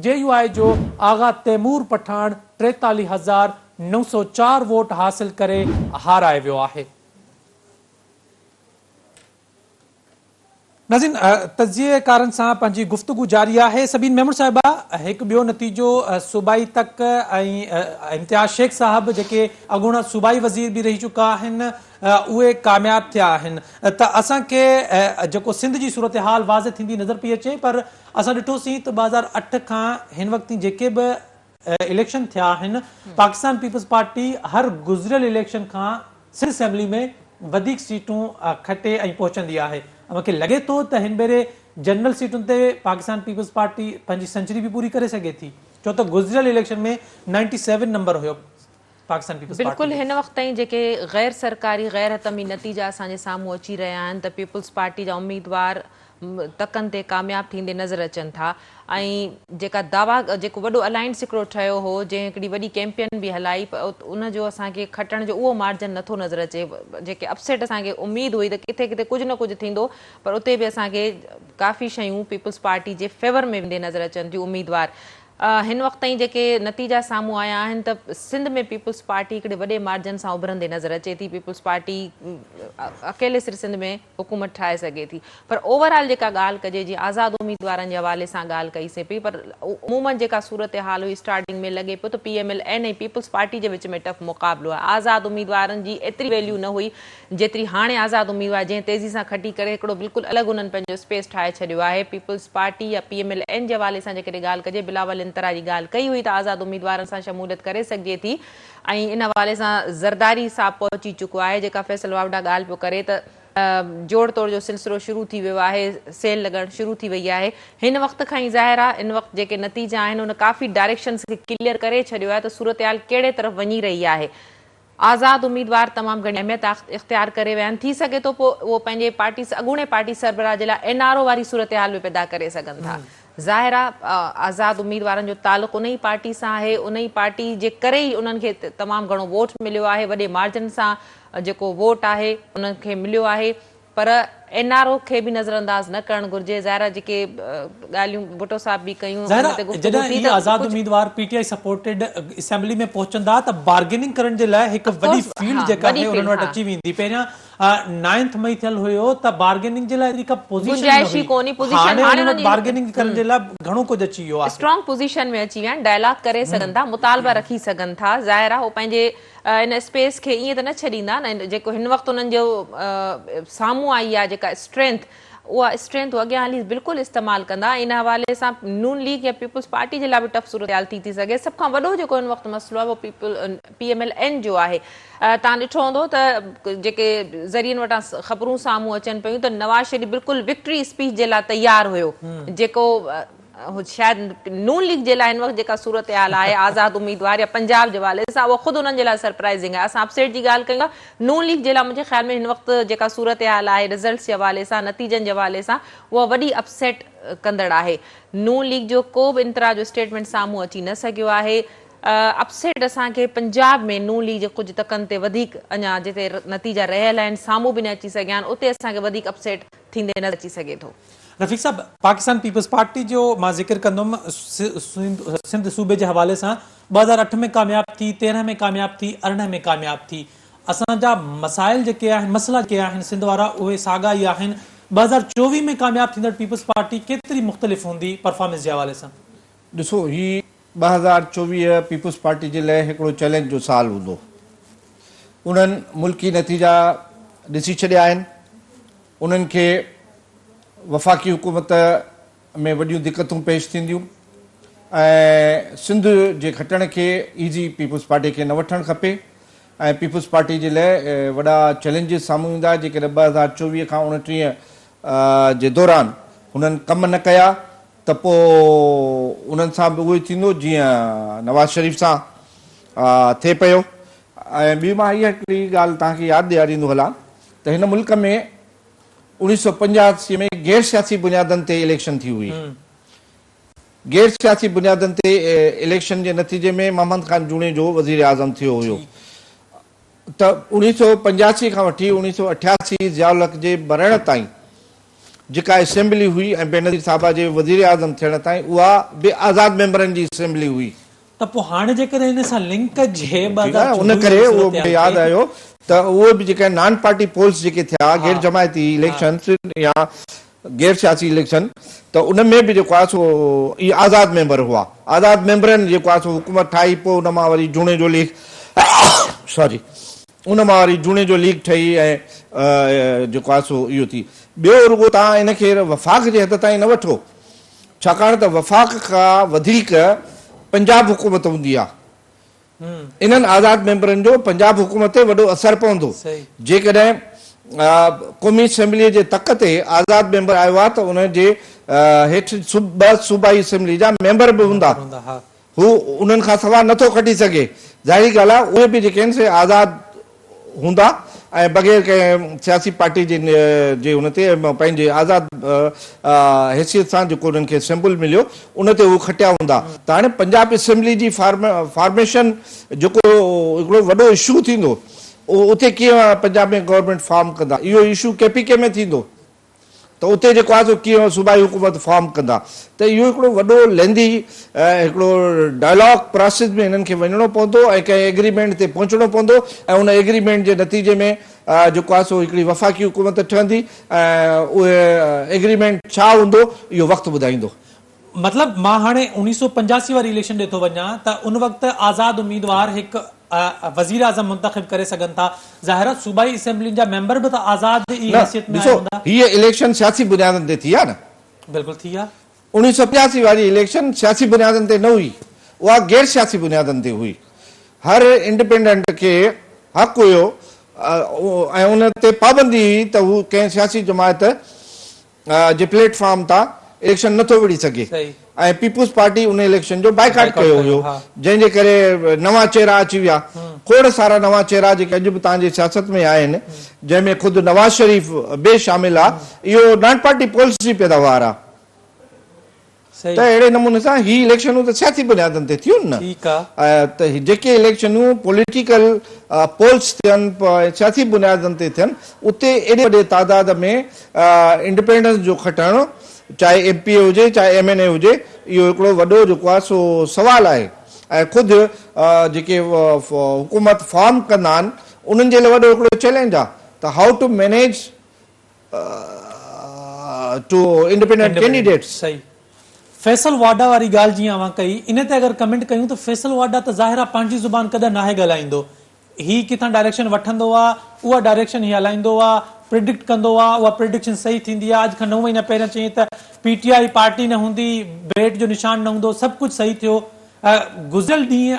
[SPEAKER 1] JUI जो आगा तैमूर पठान 43,904 वोट हासिल करे हाराए वियो आहे। नाज़रीन, तजिएकारनि सां पंहिंजी गुफ़्तगू जारी आहे। सबिन मेमून साहिबा, हिकु ॿियो नतीजो सूबाई तक ऐं इम्तियाज़ शेख साहब जेके अॻूणा सूबाई वज़ीर बि रही चुका आहिनि उहे कामयाब थिया आहिनि। त असांखे जेको सिंध जी सूरत हाल वाज़े थींदी नज़र पई अचे, पर असां ॾिठोसीं त 2008 खां हिन वक़्त जेके बि इलेक्शन थिया आहिनि, पाकिस्तान पीपल्स पार्टी हर गुज़िरियल इलेक्शन खां सिंध असेंबली में वधीक सीटूं खटे ऐं पहुचंदी आहे। मूंखे लॻे थो त हिन भेरे जनरल सीटुनि ते पाकिस्तान पीपल्स पार्टी पंहिंजी सेंचुरी बि पूरी करे सघे थी, छो त गुज़िरियल इलेक्शन में 97 नंबर हुयो पाकिस्तान पीपल्स पार्टी।
[SPEAKER 3] बिल्कुलु हिन वक़्त ताईं जेके गैर सरकारी गैर हतमी नतीजा असांजे साम्हूं अची रहिया आहिनि त पीपल्स पार्टी जा उम्मीदवार तकनि ते कामयाब थींदे नज़र अचनि था। ऐं जेका दावा जेको वॾो अलायंस हिकिड़ो ठहियो हो, जंहिं हिकिड़ी वॾी कैंपेन बि हलाई, उनजो असांखे खटण जो उहो मार्जन नथो नज़र अचे। जेके अपसेट असांखे उमेद हुई त किथे किथे कुझु न कुझु थींदो, पर उते बि असांखे काफ़ी शयूं पीपल्स पार्टी जे फेवर में वेंदे नज़र अचनि थियूं उम्मीदवार। हिन वक़्त ताईं जेके नतीजा साम्हूं आया आहिनि त सिंध में पीपल्स पार्टी हिकिड़े वॾे मार्जन सां उभरंदे नज़र अचे थी। पीपल्स पार्टी अकेले सिर्फ़ु सिंध में हुकूमत ठाहे सघे थी, पर ओवरऑल जेका ॻाल्हि कजे, जीअं आज़ाद उम्मीदवारनि जे हवाले सां ॻाल्हि कईसीं पई, पर उमूमन जेका सूरत हाल हुई स्टार्टिंग में लॻे पियो त PMLN ऐं पीपल्स पार्टी जे विच में टफ मुक़ाबिलो आहे। आज़ाद उम्मीदवारनि जी एतिरी वैल्यू न हुई जेतिरी हाणे आज़ाद उम्मीदवार जंहिं तेज़ी सां खटी करे हिकिड़ो बिल्कुलु अलॻि उन्हनि पंहिंजो स्पेस ठाहे छॾियो आहे। पीपल्स पार्टी या PMLN जे हवाले सां जेकॾहिं ॻाल्हि कजे, बिलावल इंतरा जी ॻाल्हि कई हुई त आज़ाद उम्मीदवारनि सां शमूलियत करे सघिजे थी, ऐं इन हवाले सां ज़रदारी साहब पहुची चुको आहे, जेका फैसल वावड़ा ॻाल्हि पियो करे त जोड़ तोड़ जो सिलसिलो शुरू थी वियो आहे, सेल लॻणु शुरू थी वई आहे। हिन वक़्त खां ई ज़ाहिर आहे इन वक़्त जेके नतीजा आहिनि उन काफ़ी डायरेक्शन्स खे क्लियर करे छॾियो आहे त सूरत हाल कहिड़े तरफ़ वञी रही आहे। आज़ाद उम्मीदवार तमामु घणी अहमियत इख़्तियार करे विया आहिनि। थी सघे थो पोइ उहो पंहिंजे पार्टी अॻूणे पार्टी सरबराह जे लाइ NRO वारी सूरत हाल बि पैदा करे सघनि था। ज़ाहिर आहे आज़ाद उम्मीदवारनि जो तालुक़ु उन ई पार्टी सां आहे, उन ई पार्टी जे करे ई उन्हनि खे तमामु घणो वोट मिलियो आहे, वॾे मार्जन सां जेको वोट आहे उन्हनि खे मिलियो आहे, पर NRO खे बि नज़रअंदाज़ न करणु घुर्जे। ज़ाहिर जेके ॻाल्हियूं भुट्टो साहब बि कयूं,
[SPEAKER 1] जॾहिं आज़ाद उम्मीदवार PTI सपोर्टेड असेंबली में पहुचंदा त बार्गेनिंग करण जे लाइ हिकु वॾी फील्ड जेका आहे उन्हनि वटि अची वेंदी। पहिरियां 9 मई थियल हुयो त बार्गेनिंग जे लाइ का पोजीशन बार्गेनिंग करण जे लाइ घणो कुझु अची वियो आहे।
[SPEAKER 3] स्ट्रॉन्ग पोजीशन में अची विया आहिनि, डायलॉग करे सघनि था, मुतालबा रखी सघनि था। ज़ाहिर आहे उहो पंहिंजे इन स्पेस खे ईअं त न छॾींदा न, जेको हिन वक़्तु उन्हनि जो साम्हूं आई आहे जेका स्ट्रेंथ, उहा स्ट्रेंथ अॻियां हली बिल्कुलु इस्तेमालु कंदा। इन हवाले सां नून लीग या पीपल्स पार्टी जे लाइ बि टफ सूरत हाल थी सघे। सभ खां वॾो जेको हिन वक़्तु मसइलो आहे उहो PMLN जो आहे। तव्हां ॾिठो हूंदो त जेके ज़रियनि वटां ख़बरूं साम्हूं अचनि पियूं त नवाज़ शरीफ़ बिल्कुलु विक्ट्री स्पीच जे लाइ तयारु हुयो, जेको शायदि नून लीग जे लाइ हिन वक़्तु जेका सूरत हाल आहे आज़ाद उम्मीदवार या पंजाब जे हवाले सां, उहा ख़ुदि उन्हनि जे लाइ सरप्राइज़िंग आहे। असां अपसेट जी ॻाल्हि कयूं, नून लीग जे लाइ मुंहिंजे ख़्याल में हिन वक़्तु जेका सूरत हाल आहे रिज़ल्ट्स जे हवाले सां, नतीजनि जे हवाले सां, उहा वॾी अपसेट कंदड़ आहे। नून लीग जो को बि इंतरा जो स्टेटमेंट साम्हूं अची न सघियो आहे। अपसेट असांखे पंजाब में नून लीग जे कुझु तकनि ते वधीक अञा जिते नतीजा रहियल आहिनि साम्हूं बि न अची सघिया आहिनि, उते असांखे वधीक अपसेट थींदे नज़र अची सघे थो।
[SPEAKER 1] रफ़ीक साहब, पाकिस्तान पीपल्स पार्टी जो मां ज़िक्र कंदुमि सिंध सूबे जे हवाले सां 2008 में कामयाब थी, 13 में कामयाब थी, 18 में कामयाब थी। असांजा मसाइल जेके आहिनि, मसइला जेके आहिनि सिंध वारा, उहे साॻा ई आहिनि। 2024 में कामयाब थींदड़ पीपल्स पार्टी केतिरी मुख़्तलिफ़ हूंदी परफॉर्मेंस जे हवाले सां?
[SPEAKER 2] ॾिसो, ही 2024 पीपल्स पार्टी जे लाइ हिकिड़ो चैलेंज जो साल हूंदो। उन्हनि मुल्की नतीजा ॾिसी छॾिया आहिनि, उन्हनि खे वफ़ाक़ी हुकूमत में वॾियूं दिक़तूं पेश थींदियूं, ऐं सिंध जे खटण खे ईज़ी पीपल्स पार्टी खे न वठणु खपे, ऐं पीपल्स पार्टी जे लाइ वॾा चैलेंजिस साम्हूं ईंदा। जेकॾहिं 2024 खां 29 जे दौरान हुननि कम न कया त पोइ उन्हनि सां बि उहो ई थींदो जीअं नवाज़ शरीफ़ सां थिए पियो। ऐं ॿी मां इहा हिकिड़ी ॻाल्हि तव्हांखे यादि ॾियारींदो हलां त हिन मुल्क में 1985 में गैर सियासी बुनियादनि ते इलेक्शन थी हुई। गैर सियासी बुनियादनि ते इलेक्शन जे नतीजे में मोहम्मद खान जूणे जो वज़ीर आज़म थियो हुयो। त 1985 खां वठी 1988 ज़ियाउल जे मरण ताईं जेका असेंबली हुई ऐं बेनज़ीर साहिबा जे वज़ीर आज़म थियण ताईं उहा बि आज़ाद मेंबरनि जी असेंबली हुई।
[SPEAKER 1] त पोइ हाणे जेकॾहिं हिन सां लिंक जे
[SPEAKER 2] उन करे उहो मूंखे यादि आयो त उहे बि जेके नॉन पार्टी पोल्स जेके थिया गैर जमायती इलेक्शन या गैर सियासी इलेक्शन त उन में बि जेको आहे सो इहे आज़ाद मेंबर हुआ। आज़ाद मेंबरनि जेको आहे सो हुकूमत ठाही, पोइ उन मां वरी जूणे जो लीग सॉरी उन मां वरी जूणे जो लीग ठही ऐं जेको आहे सो इहो थी। ॿियो रुगो तव्हां इनखे वफ़ाक़ जे हद ताईं न वठो, छाकाणि त वफ़ाक़ खां वधीक पंजाब हुकूमत हूंदी आहे। इन्हनि आज़ाद मेंबरनि जो पंजाब हुकूमत ते वॾो असरु पवंदो। जेकॾहिं क़ौमी असेंबलीअ जे तक ते आज़ाद मेंबर आयो आहे त उनजे हेठि ॿ सूबाई असेंबली जा मेंबर बि हूंदा, हू उन्हनि खां सवाइ नथो खटी सघे। ज़ाहिरी ॻाल्हि आहे उहे बि जेके आहिनि से आज़ाद हूंदा ऐं बग़ैर कंहिं सियासी पार्टी जे हुन ते पंहिंजे आज़ाद हैसियत सां जेको उन्हनि खे सिंबल मिलियो उन ते उहे खटिया हूंदा। त हाणे पंजाब असेंबली जी फॉर्मेशन जेको हिकिड़ो वॾो इशू थींदो, उते कीअं पंजाब में गवर्नमेंट फॉर्म कंदा, इहो इशू KPK में थींदो त उते जेको आहे सो कीअं सूबाई हुकूमत फॉर्म कंदा। त इहो हिकिड़ो वॾो लेंदी हिकिड़ो डायलॉग प्रोसेस में हिननि खे वञिणो पवंदो ऐं कंहिं एग्रीमेंट ते पहुचणो पवंदो ऐं उन एग्रीमेंट जे नतीजे में जेको आहे सो हिकिड़ी वफ़ाक़ी हुकूमत ठहंदी ऐं उहे एग्रीमेंट छा हूंदो इहो वक़्तु ॿुधाईंदो।
[SPEAKER 1] मतिलबु मां हाणे 1985 वारी इलेक्शन ॾे थो वञा त उन वक़्तु आज़ाद उम्मीदवार हिकु वज़ीर आज़म मुंतखब करे सघनि था। ज़ाहिर आहे सूबाई असेंबली जा मेंबर बि त आज़ाद ई हैसियत में हूंदा।
[SPEAKER 2] हीअ इलेक्शन सियासी बुनियादनि ते थी आहे न,
[SPEAKER 1] बिल्कुलु थी आहे।
[SPEAKER 2] 1985 वारी इलेक्शन सियासी बुनियादनि ते न हुई, उहा गैर सियासी बुनियादनि ते हुई। हर इंडिपेंडेंट खे हक़ हुयो ऐं उन ते पाबंदी हुई त हू कंहिं सियासी जमायत जे प्लेटफॉर्म तां इलेक्शन नथो विड़ी सघे ऐं पीपुल्स पार्टी उन इलेक्शन जो बाइकाट कयो हुयो, जंहिंजे करे नवां चेहरा अची विया। खोड़ सारा नवां चेहरा जेके अॼु बि तव्हांजे सियासत में आहिनि, जंहिंमें ख़ुदि नवाज़ शरीफ़ बि शामिल आहे, इहो नॉन पार्टी पोल्स जी पैदावार आहे। त अहिड़े नमूने सां ही इलेक्शनूं त सियासी बुनियादनि ते थियूं न। त जेके इलेक्शनूं पॉलिटिकल पोल्स थियनि, सियासी बुनियादनि ते थियनि, उते एॾे वॾे तादाद में इंडिपेंडेंस जो खटणु, चाहे MPA हुजे चाहे MNA हुजे, इहो हिकिड़ो वॾो जेको आहे सो सवाल आहे। ऐं ख़ुदि जेके हुकूमत फॉर्म कंदा आहिनि उन्हनि जे लाइ वॾो हिकिड़ो चैलेंज आहे त how to manage two independent candidates.
[SPEAKER 1] Faisal Vawda वारी ॻाल्हि जीअं अवां कई, इन ते अगरि कमेंट कयूं त फैसल वाडा त ज़ाहिर आहे पंहिंजी ज़ुबान कॾहिं नाहे ॻाल्हाईंदो। ही किथां डायरेक्शन वठंदो आहे, उहा डायरेक्शन ही हलाईंदो आहे, प्रिडिक्ट कंदो आहे, उहा प्रिडिक्शन सही थींदी आहे। अॼु खां 9 महीना पहिरियों चई त PTI पार्टी न हूंदी, बेट जो निशान न हूंदो, सभु कुझु सही थियो। गुज़िरियल ॾींहं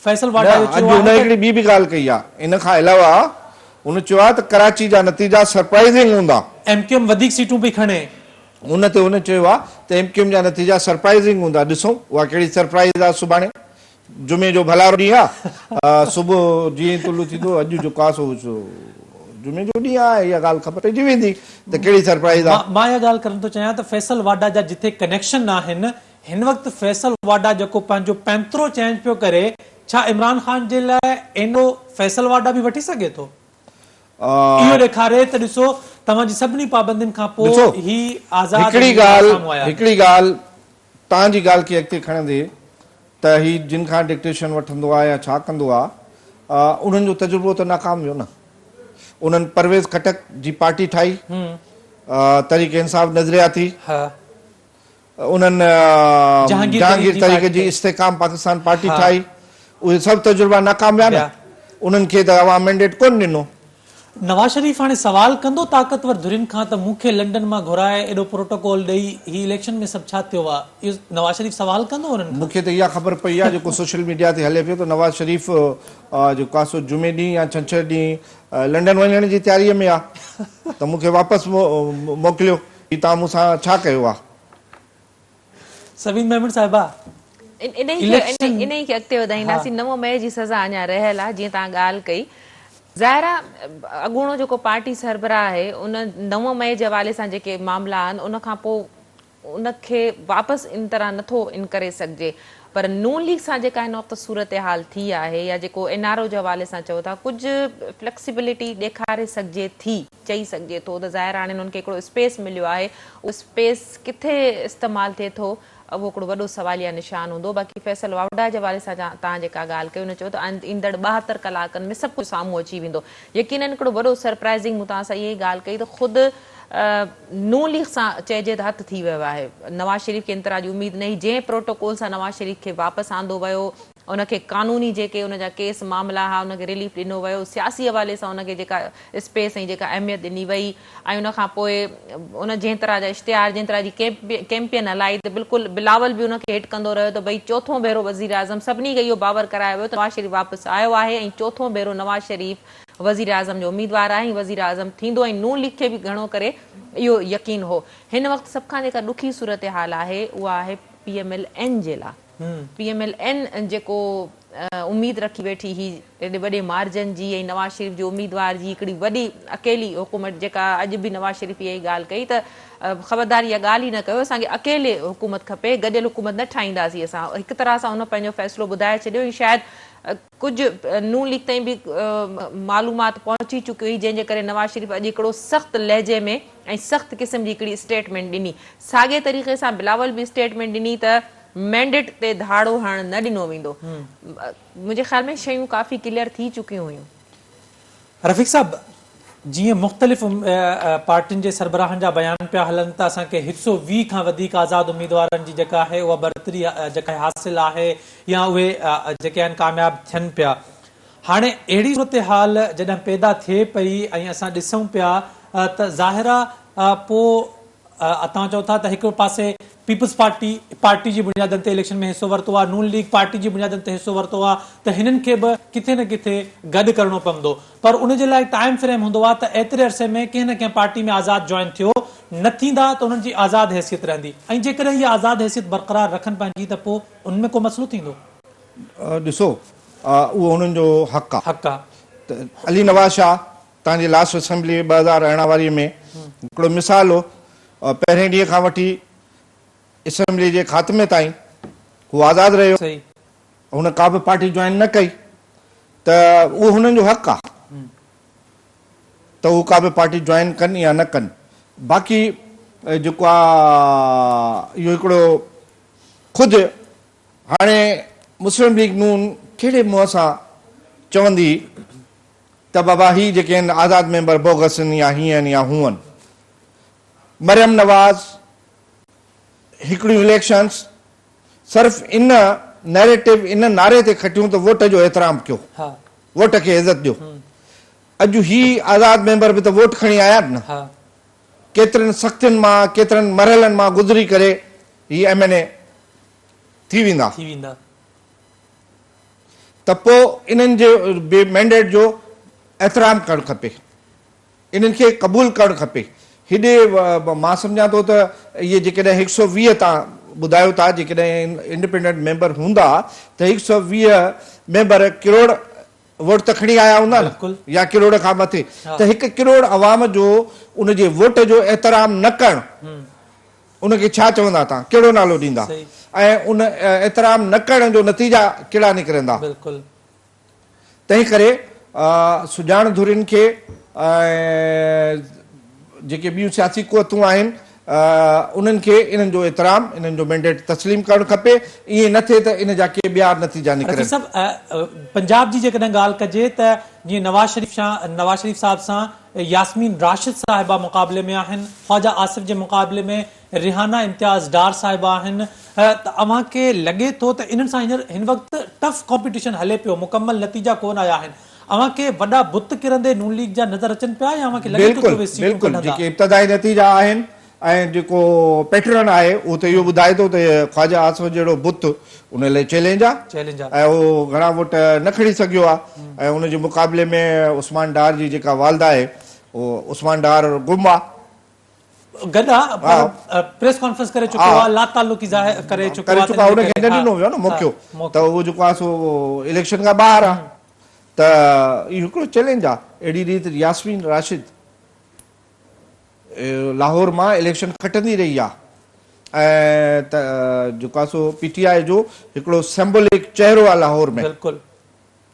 [SPEAKER 1] फैसल वाडा
[SPEAKER 2] हिकिड़ी ॿी बि ॻाल्हि कई आहे। इन खां अलावा हुन चयो आहे त कराची जा नतीजा सरप्राइज़िंग हूंदा,
[SPEAKER 1] MQM वधीक सीटूं पई खणे।
[SPEAKER 2] उन ते हुन चयो आहे त MQM जा नतीजा सरप्राइज़िंग हूंदा। ॾिसूं उहा कहिड़ी सरप्राइज़ आहे। सुभाणे जुमे जो भलारो ॾींहुं आहे, सुबुह जीअं तुलू थींदो, अॼु जेको आहे सो जुमे जो ॾींहुं आहे, इहा ॻाल्हि ख़बर पइजी वेंदी त कहिड़ी सरप्राइज़ आहे।
[SPEAKER 1] मां इहा ॻाल्हि करणु थो चाहियां त फैसल वाडा जा जिथे कनेक्शन आहिनि, हिन वक़्तु फैसल वाडा जेको पंहिंजो पैंतरो चेंज पियो करे, छा इमरान ख़ान जे लाइ एनो फैसल वाडा बि वठी सघे थो? इहो ॾेखारे त ॾिसो तव्हांजी सभिनी पाबंदियुनि खां पोइ ही आज़ाद।
[SPEAKER 2] हिकिड़ी ॻाल्हि तव्हांजी ॻाल्हि खे अॻिते खणंदे त ही जिन खां डिक्टेशन वठंदो आहे या छा कंदो आहे, उन्हनि जो तजुर्बो त नाकाम वियो न। उन्हनि परवेज़ खटक जी पार्टी ठाही, तहरीक इंसाफ नज़रियाती, उन्हनि जहांगीर तरीक़े जी इस्तेकाम पाकिस्तान पार्टी ठाही, उहे सभु तजुर्बा नाकाम विया न। उन्हनि खे त अवाम मैंडेट कोन ॾिनो।
[SPEAKER 1] नवाज शरीफ हाणे सवाल कंदो ताक़तवर धुरियुनि खां त मूंखे लंडन मां घुराए एॾो प्रोटोकॉल ॾेई ही इलेक्शन में सभु छा थियो आहे, इहो नवाज शरीफ सवाल कंदो उन्हनि?
[SPEAKER 2] मूंखे त इहा ख़बर पई आहे जेको सोशल मीडिया ते हले पियो त नवाज शरीफ जेको आहे सो जुमे ॾींहुं या छंछरु ॾींहुं लंडन वञण जी तयारीअ में आहे। त मूंखे वापसि मोकिलियो कि तव्हां मूंसां छा कयो आहे।
[SPEAKER 1] सवीन महमूद साहिबा,
[SPEAKER 3] इन ई खे अॻिते वधाईंदासीं। 9 मई जी सज़ा अञा रहियल आहे। जीअं तव्हां ॻाल्हि कई, ज़ाहिर आहे अॻूणो जेको पार्टी सरबराह आहे उन 9 मई जे हवाले सां जेके मामला आहिनि उन खां पोइ उनखे वापसि इन तरह नथो इन करे सघिजे। पर नून लीग सां जेका हिन वक़्तु सूरत हाल थी आहे या जेको NRO जे हवाले सां चओ था, कुझु फ्लेक्सिबिलिटी ॾेखारे सघिजे थी, चई सघिजे थो त ज़ाहिर हाणे हुननि खे हिकिड़ो स्पेस मिलियो आहे। उहो स्पेस किथे इस्तेमालु थिए थो उहो हिकिड़ो वॾो सवालिया निशान हूंदो। बाक़ी फैसल वावड़ा जे हवाले सां तव्हां जेका ॻाल्हि कई उन चयो त ईंदड़ 72 कलाकनि में सभु कुझु साम्हूं अची वेंदो। यकीनन हिकिड़ो वॾो सरप्राइज़िंग मूं तव्हां सां इहा ॻाल्हि कई त ख़ुदि नून लीग सां चइजे त हथु थी वियो आहे। नवाज़ शरीफ़ खे इंतरा जी उमेदु न हुई। जंहिं प्रोटोकॉल सां नवाज़ शरीफ़ खे वापसि आंदो वियो, उनखे कानूनी जेके उनजा केस मामला हुआ उनखे रिलीफ ॾिनो वियो, सियासी हवाले सां उनखे जेका स्पेस ऐं जेका अहमियत ॾिनी वई, ऐं उनखां पोइ उन जंहिं तरह जा इश्तिहार जंहिं तरह जी कैंपेन हलाई त बिल्कुलु बिलावल बि उनखे हेठि कंदो रहियो त भई चोथों भेरो वज़ीर आज़म सभिनी खे इहो बावर करायो वियो त नवाज़ शरीफ़ वापसि आयो आहे ऐं चोथों भेरो नवाज़ शरीफ़ वज़ीर आज़म जो उम्मीदवार आहे ऐं वज़ीर आज़म थींदो। ऐं नून लीग खे बि घणो करे इहो यकीन हो। हिन वक़्तु सभ खां जेका ॾुखी सूरत हाल आहे उहा आहे PMLN जे लाइ। PMLN जेको उम्मीद रखी वेठी ही एॾे वॾे मार्जन जी ऐं नवाज़ शरीफ़ जो उम्मीदवार जी हिकिड़ी वॾी अकेली हुकूमत, जेका अॼु बि नवाज़ शरीफ़ इहा ई ॻाल्हि कई त ख़बरदार इहा ॻाल्हि ई न कयो, असांखे अकेले हुकूमत खपे, गॾियल हुकूमत न ठाहींदासीं असां। हिकु तरह सां हुन पंहिंजो फ़ैसिलो ॿुधाए छॾियो ऐं शायदि कुझु नून लीग ताईं बि मालूमात पहुची चुकी हुई, जंहिंजे करे नवाज़ शरीफ़ अॼु हिकिड़ो सख़्तु लहजे में ऐं सख़्तु क़िस्म जी हिकिड़ी स्टेटमेंट ॾिनी। साॻे तरीक़े सां बिलावल बि स्टेटमेंट ॾिनी त मैंडेट ते धाड़ो हणणु न ॾिनो वेंदो। मुंहिंजे ख़्याल में शयूं काफ़ी क्लियर थी चुकियूं हुयूं।
[SPEAKER 1] रफ़ीक साहब, जीअं मुख़्तलिफ़ पार्टियुनि जे सरबराहनि जा बयान पिया हलनि त असांखे 120 खां वधीक आज़ाद उम्मीदवारनि जी जेका आहे उहा बरतरी जेका हासिल आहे या उहे जेके आहिनि कामयाब थियनि पिया। हाणे अहिड़ी सूरत हाल जॾहिं पैदा थिए पई ऐं असां ॾिसूं पिया त ज़ाहिर आहे पोइ तव्हां चओ था त हिकु पासे पीपल्स पार्टी जी बुनियादनि ते इलेक्शन में हिसो वरितो आहे, नून लीग पार्टी जी बुनियादनि ते हिसो वरितो आहे, त हिननि खे बि किथे न किथे गॾु करणो पवंदो। पर उन जे लाइ टाइम फ्रेम हूंदो आहे त एतिरे अरसे में कंहिं न कंहिं पार्टी में आज़ाद जॉइन थियो न थींदा त उन्हनि जी आज़ाद हैसियत रहंदी, ऐं जेकॾहिं इहा आज़ाद हैसियत बरक़रार रखनि पंहिंजी त पोइ उनमें को मसइलो थींदो।
[SPEAKER 2] ॾिसो, उहो उन्हनि जो हक़ आहे।
[SPEAKER 1] त
[SPEAKER 2] अली नवाज़ शाह तव्हांजी लास्ट असेंबली 2018 वारी में हिकिड़ो मिसाल हो। पहिरें ॾींहं खां वठी असेंबली जे ख़ात्मे ताईं हू आज़ादु रहियो, हुन का बि पार्टी जॉइन न कई, त उहो हुननि जो हक़ आहे त हू का बि पार्टी जॉइन कनि या न कनि। बाक़ी जेको आहे इहो हिकिड़ो ख़ुदि हाणे मुस्लिम लीग नून कहिड़े मुंहं सां चवंदी त बाबा ही जेके आहिनि आज़ाद मेंबर बोगस आहिनि या हीअं आहिनि या हूअं आहिनि। मरियम नवाज़ हिकिड़ियूं इलेक्शन्स सिर्फ़ु इन नैरेटिव इन नारे ते खटियूं त वोट जो एतिराम कयो, वोट खे इज़त ॾियो। अॼु ही आज़ाद मेंबर बि त वोट खणी आया न, केतिरनि सख़्तियुनि मां केतिरनि मरहलनि मां गुज़री करे ही MNA थी वेंदा, त पोइ इन्हनि जे मैंडेट जो एतिराम करणु खपे, इन्हनि खे क़बूल करणु खपे। हेॾे मां सम्झां थो त इहे जेकॾहिं 120 तव्हां ॿुधायो था जेकॾहिं इंडिपेंडेंट मेंबर हूंदा त 120 मेंबर किरोड़ वोट त खणी आया हूंदा न, या किरोड़ खां मथे। त 1 किरोड़ अवाम जो उनजे वोट जो एतिराम न करणु, उनखे छा चवंदा तव्हां, कहिड़ो नालो ॾींदा? ऐं उन एतिराम न करण जो नतीजा कहिड़ा निकिरंदा? तंहिं करे सुजाण धुरियुनि खे जेके ॿियूं सियासी क़ुवतूं आहिनि उन्हनि खे इन्हनि जो एतिराम, इन्हनि जो मैंडेट तस्लीम करणु खपे। ईअं न थिए त इन जा के ॿिया नतीजा निकिरनि।
[SPEAKER 1] पंजाब जी जेकॾहिं ॻाल्हि कजे त जीअं नवाज़ शरीफ़ साहिब सां यास्मीन राशिद साहिबा मुक़ाबले में आहिनि, ख्वाजा आसिफ जे मुक़ाबले में रिहाना इम्तियाज़ डार साहिबा आहिनि, त अव्हांखे लॻे थो त इन्हनि सां हिन वक़्तु टफ कॉम्पिटिशन हले पियो, मुकमल नतीजा कोन आया आहिनि। अव्हांखे वॾा बुत किरंदे नून लीग जा नज़र अचनि पिया या अव्हांखे लॻे थो
[SPEAKER 2] बिल्कुलु जेके इब्तिदाई नतीजा आहिनि ऐं जेको पैटर्न आहे उहो त इहो ॿुधाए थो त ख्वाजा आसिफ जहिड़ो बुत उन लाइ चैलेंज आहे ऐं उहो घणा वोट न खणी सघियो आहे। ऐं उनजे मुक़ाबले में उस्मान डार जी जेका वालदा आहे उहो उस्मान डार गुम आहे,
[SPEAKER 1] गदा प्रेस कॉन्फ्रेंस करे चुको आहे, लातालुकी ज़ाहिर करे चुको
[SPEAKER 2] करे
[SPEAKER 1] आहे,
[SPEAKER 2] चुका उनखे न ॾिनो वियो न मौक़ो त उहो जेको आहे सो इलेक्शन खां ॿाहिरि आहे त इहो हिकिड़ो चैलेंज आहे। अहिड़ी रीति यास्मीन राशिद लाहौर मां इलेक्शन खटंदी रही आहे ऐं त जेको आहे सो PTI जो हिकिड़ो सिंबॉलिक चेहरो आहे लाहौर में।
[SPEAKER 1] बिल्कुलु।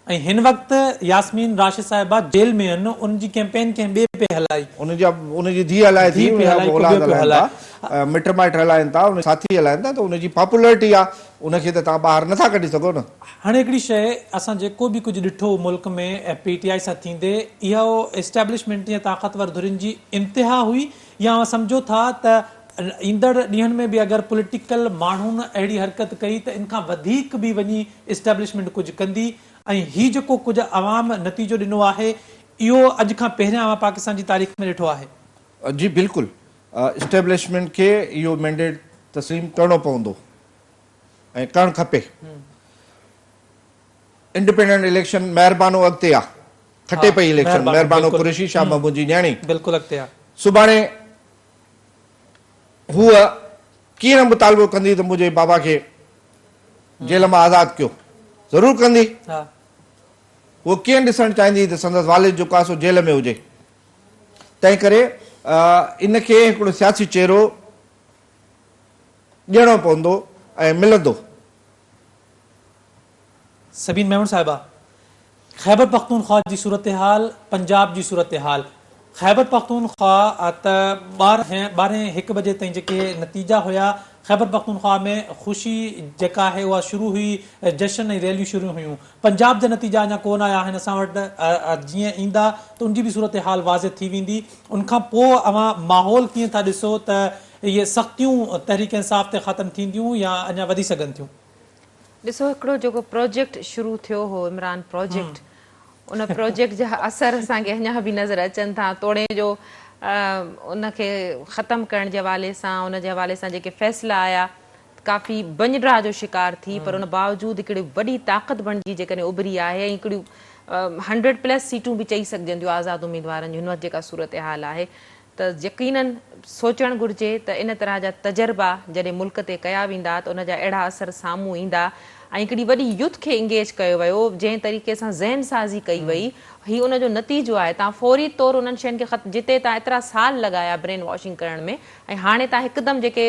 [SPEAKER 1] ऐं हिन वक़्तु यास्मीन राशिद साहिबा जेल में आहिनि, उनजी कैंपेन कंहिं ॿिए पे हलाई,
[SPEAKER 2] उनजी धीउ हलाए थी, औलाद हलाइनि था, मिट माइट हलाइनि था, उन साथी हलाइनि था, त उनजी पॉपुलरिटी आहे, उनखे त तव्हां ॿाहिरि नथा कढी सघो न।
[SPEAKER 1] हाणे हिकिड़ी शइ असां जेको बि कुझु ॾिठो मुल्क में PTI सां थींदे, इहो एस्टेब्लिशमेंट या ताक़तवर धुरियुनि जी इंतिहा हुई, या सम्झो था त ईंदड़ ॾींहनि में बि अगरि पॉलिटिकल माण्हुनि अहिड़ी हरकत कई त इन खां वधीक बि वञी एस्टेब्लिशमेंट कुझु कंदी, ऐं हीउ जेको कुझु अवाम नतीजो ॾिनो आहे इहो अॼु खां पहिरियां पाकिस्तान जी तारीख़ में ॾिठो आहे।
[SPEAKER 2] जी बिल्कुलु, एस्टेब्लिशमेंट खे इहो मैंडेट तस्लीम करणो पवंदो ऐं करणु खपे। इंडिपेंडेंट इलेक्शन महिरबानो अॻिते आहे, खटे पई इलेक्शन, महिरबानो कुरैशी शाह महमूद जी न्याणी
[SPEAKER 1] बिल्कुलु अॻिते आहे।
[SPEAKER 2] सुभाणे हूअ कीअं न मुतालबो कंदी त मुंहिंजे बाबा खे जेल मां आज़ादु कयो, ज़रूरु कंदी। उहो कीअं ॾिसणु चाहींदी त संदसि वालिद जेको आहे सो जेल में हुजे। तंहिं करे इनखे हिकिड़ो सियासी चहिरो ॾियणो पवंदो ऐं मिलंदो।
[SPEAKER 1] सबीन मेमन साहिबा, खैबर पख्तूनख्वा जी सूरत हाल, पंजाब जी सूरत हाल। खैबर पख्तूनख्वा त 12 बजे ताईं जेके नतीजा हुया, खैबर पख्तूनख्वा में ख़ुशी जेका आहे उहा शुरू हुई, जश्न ऐं रैलियूं शुरू हुयूं। पंजाब जा नतीजा अञा कोन आया आहिनि, असां वटि जीअं ईंदा त उनजी बि सूरत हाल वाज़िह थी वेंदी। उनखां पोइ अवां माहौल कीअं था ॾिसो त इहे सख़्तियूं तहरीक इंसाफ़ ते ख़तमु थींदियूं या अञा वधी सघनि थियूं?
[SPEAKER 3] ॾिसो, हिकिड़ो जेको प्रोजेक्ट शुरू थियो हो इमरान प्रोजेक्ट, उन प्रोजेक्ट जा असर असांखे अञा बि नज़र अचनि था। तोड़े जो उनखे ख़तमु करण जे हवाले सां, उन जे हवाले सां जेके फ़ैसिला आया काफ़ी बंजडरा जो शिकार थी, पर उन बावजूदि हिकिड़ी वॾी ताक़त बणिजी जेकॾहिं उभरी आहे, ऐं हिकिड़ियूं 100+ सीटूं बि चई सघजनि थियूं आज़ाद उम्मीदवारनि जूं। हिन वक़्तु जेका सूरत हाल आहे त यकीनन सोचणु घुरिजे त इन तरह जा तजर्बा जॾहिं मुल्क ते कया वेंदा त उन जा अहिड़ा असर साम्हूं ईंदा, ऐं हिकिड़ी वॾी यूथ खे इंगेज कयो वियो, जंहिं तरीक़े सां ज़हन साज़ी कई वई। हीउ उनजो नतीजो आहे। तव्हां फौरी तौरु उन्हनि शयुनि खे जिते तव्हां एतिरा साल लॻाया ब्रेन वॉशिंग करण में, ऐं हाणे तव्हां हिकदमि जेके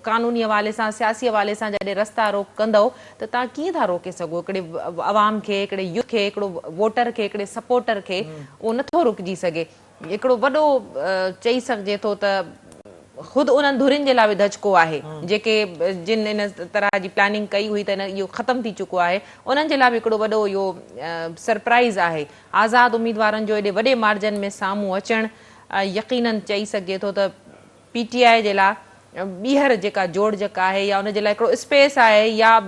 [SPEAKER 3] कानूनी हवाले सां, सियासी हवाले सां जॾहिं रस्ता रोक कंदव त तव्हां कीअं था रोके सघो हिकिड़े अवाम खे, हिकिड़े यूथ खे, हिकिड़ो वोटर खे, हिकिड़े सपोर्टर खे? उहो नथो रुकिजी सघे। हिकिड़ो वॾो चई सघिजे थो त ख़ुदि उन्हनि धुरियुनि जे लाइ बि धचको आहे जेके जिन इन तरह जी प्लानिंग कई हुई त इहो ख़तमु थी चुको आहे। उन्हनि जे लाइ बि हिकिड़ो वॾो इहो सरप्राइज़ आहे आज़ाद उम्मीदवारनि जो एॾे वॾे मार्जन में साम्हूं अचणु। यकीनन चई सघिजे थो त PTI जे लाइ ॿीहर जेका जोड़जक आहे, या उनजे लाइ हिकिड़ो स्पेस आहे, या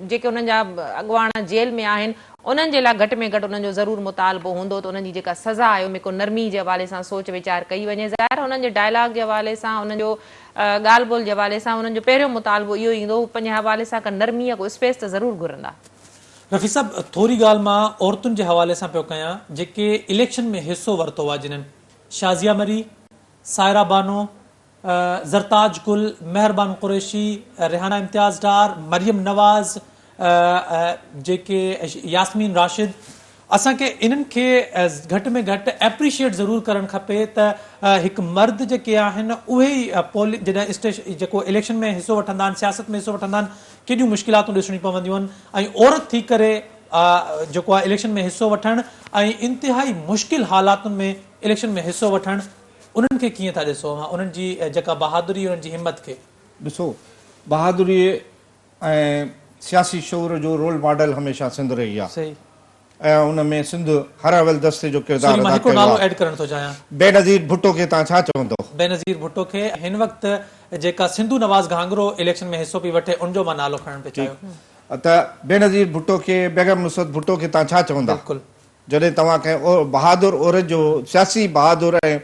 [SPEAKER 3] जेके उन्हनि जा अॻुवान जेल में आहिनि उन्हनि जे लाइ घटि में घटि उन्हनि जो ज़रूरु मुतालबो हूंदो त उन्हनि जी जेका सज़ा आहे उनमें को नरमी जे हवाले सां सोच वीचार कई वञे। ज़ाहिर उन्हनि जे डायलॉग जे हवाले सां, उन्हनि जो ॻाल्हि ॿोल जे हवाले सां उन्हनि जो पहिरियों मुतालबो इहो ईंदो, पंहिंजे हवाले सां का नरमी या को स्पेस त ज़रूरु घुरंदा।
[SPEAKER 1] रफ़ी साहब, थोरी ॻाल्हि मां औरतुनि जे हवाले सां पियो कयां जेके इलेक्शन में हिसो वरितो आहे, जिन्हनि शाज़िया मरी, सायरा बानो, ज़रताज गुल, मेहरबान कुरैशी, रेहाना इम्तियाज़ डार, मरियम नवाज़, जेके यास्मीन राशिद, असांखे इन्हनि खे घटि में घटि एप्रिशिएट ज़रूरु करणु खपे त हिकु मर्द जेके आहिनि उहे ई जॾहिं जेको इलेक्शन में हिसो वठंदा आहिनि, सियासत में हिसो वठंदा आहिनि, केॾियूं मुश्किलातूं ॾिसणी पवंदियूं आहिनि, ऐं औरत थी करे जेको आहे इलेक्शन में हिसो वठणु ऐं इंतिहाई मुश्किल हालातुनि में इलेक्शन में हिसो वठणु, उन्हनि खे कीअं था ॾिसो? उन्हनि जी जेका बहादुरी, उन्हनि जी हिम्मत खे
[SPEAKER 2] ॾिसो। बहादुरी ऐं सियासी शौर जो रोल मॉडल हमेशह सिंध रही आहे।
[SPEAKER 1] सही।
[SPEAKER 2] ऐं उन में सिंध हर अवल दस्ते जो किरदारु अदा कयो
[SPEAKER 1] नालो
[SPEAKER 2] आहे।
[SPEAKER 1] ऐड करणु थो चाहियां,
[SPEAKER 2] बेनज़ीर भुट्टो खे तव्हां छा चवंदो?
[SPEAKER 1] बेनज़ीर भुट्टो खे हिन वक़्तु जेका सिंधु नवाज़ घांगरो इलेक्शन में हिसो पई वठे, उनजो मां नालो खणणु पियो चाहियो
[SPEAKER 2] त बेनज़ीर भुट्टो खे, बेगम नुसरत भुट्टो खे तव्हां छा चवंदा?
[SPEAKER 1] बिल्कुलु।
[SPEAKER 2] जॾहिं तव्हां कंहिं बहादुर औरत जो, सियासी बहादुर ऐं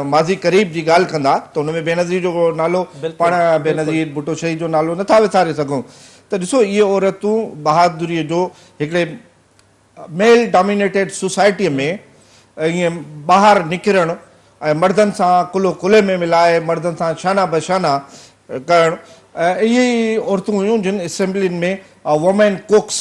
[SPEAKER 2] माज़ी क़रीब जी ॻाल्हि कंदा त हुन में बेनज़ीर जो नालो, पाण बेनज़ीर भुट्टो शहीद जो नालो नथा विसारे सघूं। त ॾिसो, इहे औरतूं बहादुरीअ जो हिकिड़े मेल डोमिनेटेड सोसाइटीअ में ईअं ॿाहिरि निकिरणु, ऐं मर्दनि सां कुलो कुले में मिलाए मर्दनि सां शाना बशाना करणु इहे ई औरतूं हुयूं जिन असेंबलियुनि में वुमेन कुक्स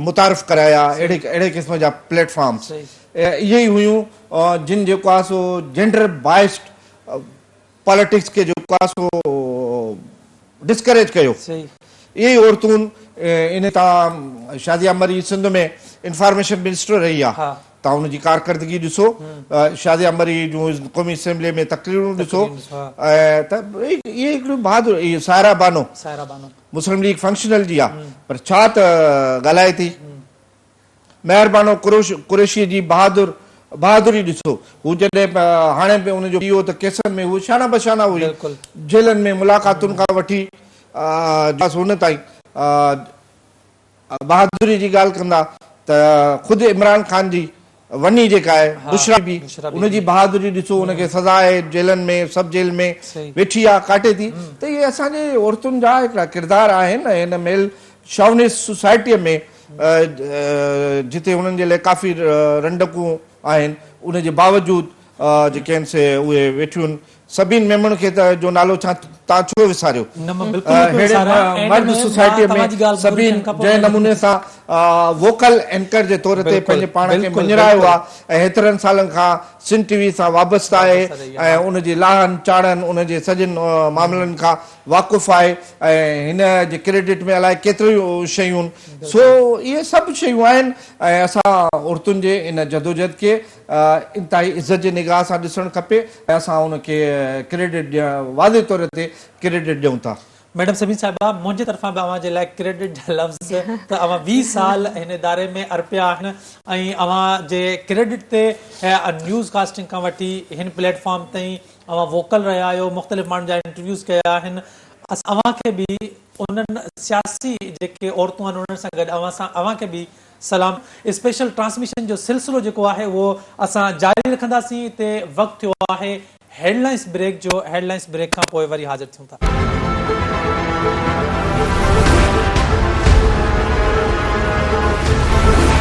[SPEAKER 2] मुतारिफ़ कराया अहिड़े क़िस्म जा प्लेटफॉर्म्स इहे ई हुयूं जिन जेको आहे सो जेंडर बाइस्ड पॉलिटिक्स खे जेको आहे सो डिस्करेज कयो इहे ई औरतूं इन तां शादिया मरी सिंध में इंफॉर्मेशन मिनिस्टर रही आहे तव्हां हुनजी कारकर्दगी ॾिसो शादिया मरी जूं क़ौमी असेंबली में तकरीरूं ॾिसो त इहे हिकिड़ो बहादुर इहो सायरा बानो मुस्लिम लीग फंक्शनल जी आहे पर छा त ॻाल्हाए थी महिरबानो कुरैशी जी बहादुरी ॾिसो हू जॾहिं हाणे बि हुनजो इहो त केसनि में हू शाना बशाना हुई जेलनि में मुलाक़ातुनि खां वठी हुन ताईं बहादुरी जी ॻाल्हि कंदा त ख़ुदि इमरान ख़ान जी वनी जेका आहे बुशरा बि उनजी बहादुरी ॾिसो उनखे सज़ा आहे जेलनि में सब जेल में वेठी आहे काटे थी त इहे असांजे औरतुनि जा हिकिड़ा किरदार आहिनि ऐं हिन मेल शॉवनिस्ट सोसाइटीअ में जिते हुननि जे लाइ काफ़ी रंडकूं आहिनि उनजे बावजूदि जेके आहिनि से उहे वेठियूं आहिनि सभिनि मेंबरनि खे त जो नालो छा तव्हां छो विसारियो अहिड़े मर्द सोसाइटीअ में सभिनि जंहिं नमूने सां वोकल एंकर जे तौर ते पंहिंजे पाण खे मञरायो आहे ऐं हेतिरनि सालनि खां सिन टीवी सां वाबस्तु आहे ऐं उनजी लाहनि चाढ़नि उनजे सॼनि मामलनि खां वाक़ुफ़ु आहे ऐं हिन जे क्रेडिट में अलाए केतिरियूं शयूं आहिनि सो इहे सभु शयूं आहिनि ऐं असां औरतुनि जे इन जदोजहद खे इंतिहाई इज़त जे निगाह सां ॾिसणु खपे ऐं असां उनखे क्रेडिट वाज़े तौर ते क्रेडिट ॾियूं था
[SPEAKER 1] मैडम समीन साहिबा मुंहिंजे तरफ़ां बि अव्हां जे लाइ क्रेडिट जा लफ़्ज़ त अव्हां 20 साल हिन इदारे में अर्पिया आहिनि ऐं अव्हां जे क्रेडिट ते न्यूज़ कास्टिंग खां वठी हिन प्लेटफॉर्म ताईं अव्हां वोकल रहिया आहियो मुख़्तलिफ़ माण्हुनि जा इंटरव्यूज़ कया आहिनि अव्हांखे बि उन्हनि सियासी जेके औरतूं आहिनि उन्हनि सां गॾु अव्हांखे बि सलाम स्पेशल ट्रांसमिशन जो सिलसिलो जेको आहे उहो असां जारी रखंदासीं ते वक़्तु थियो आहे हेडलाइंस ब्रेक जो हेडलाइंस ब्रेक खां पोइ वरी हाज़िर थियूं था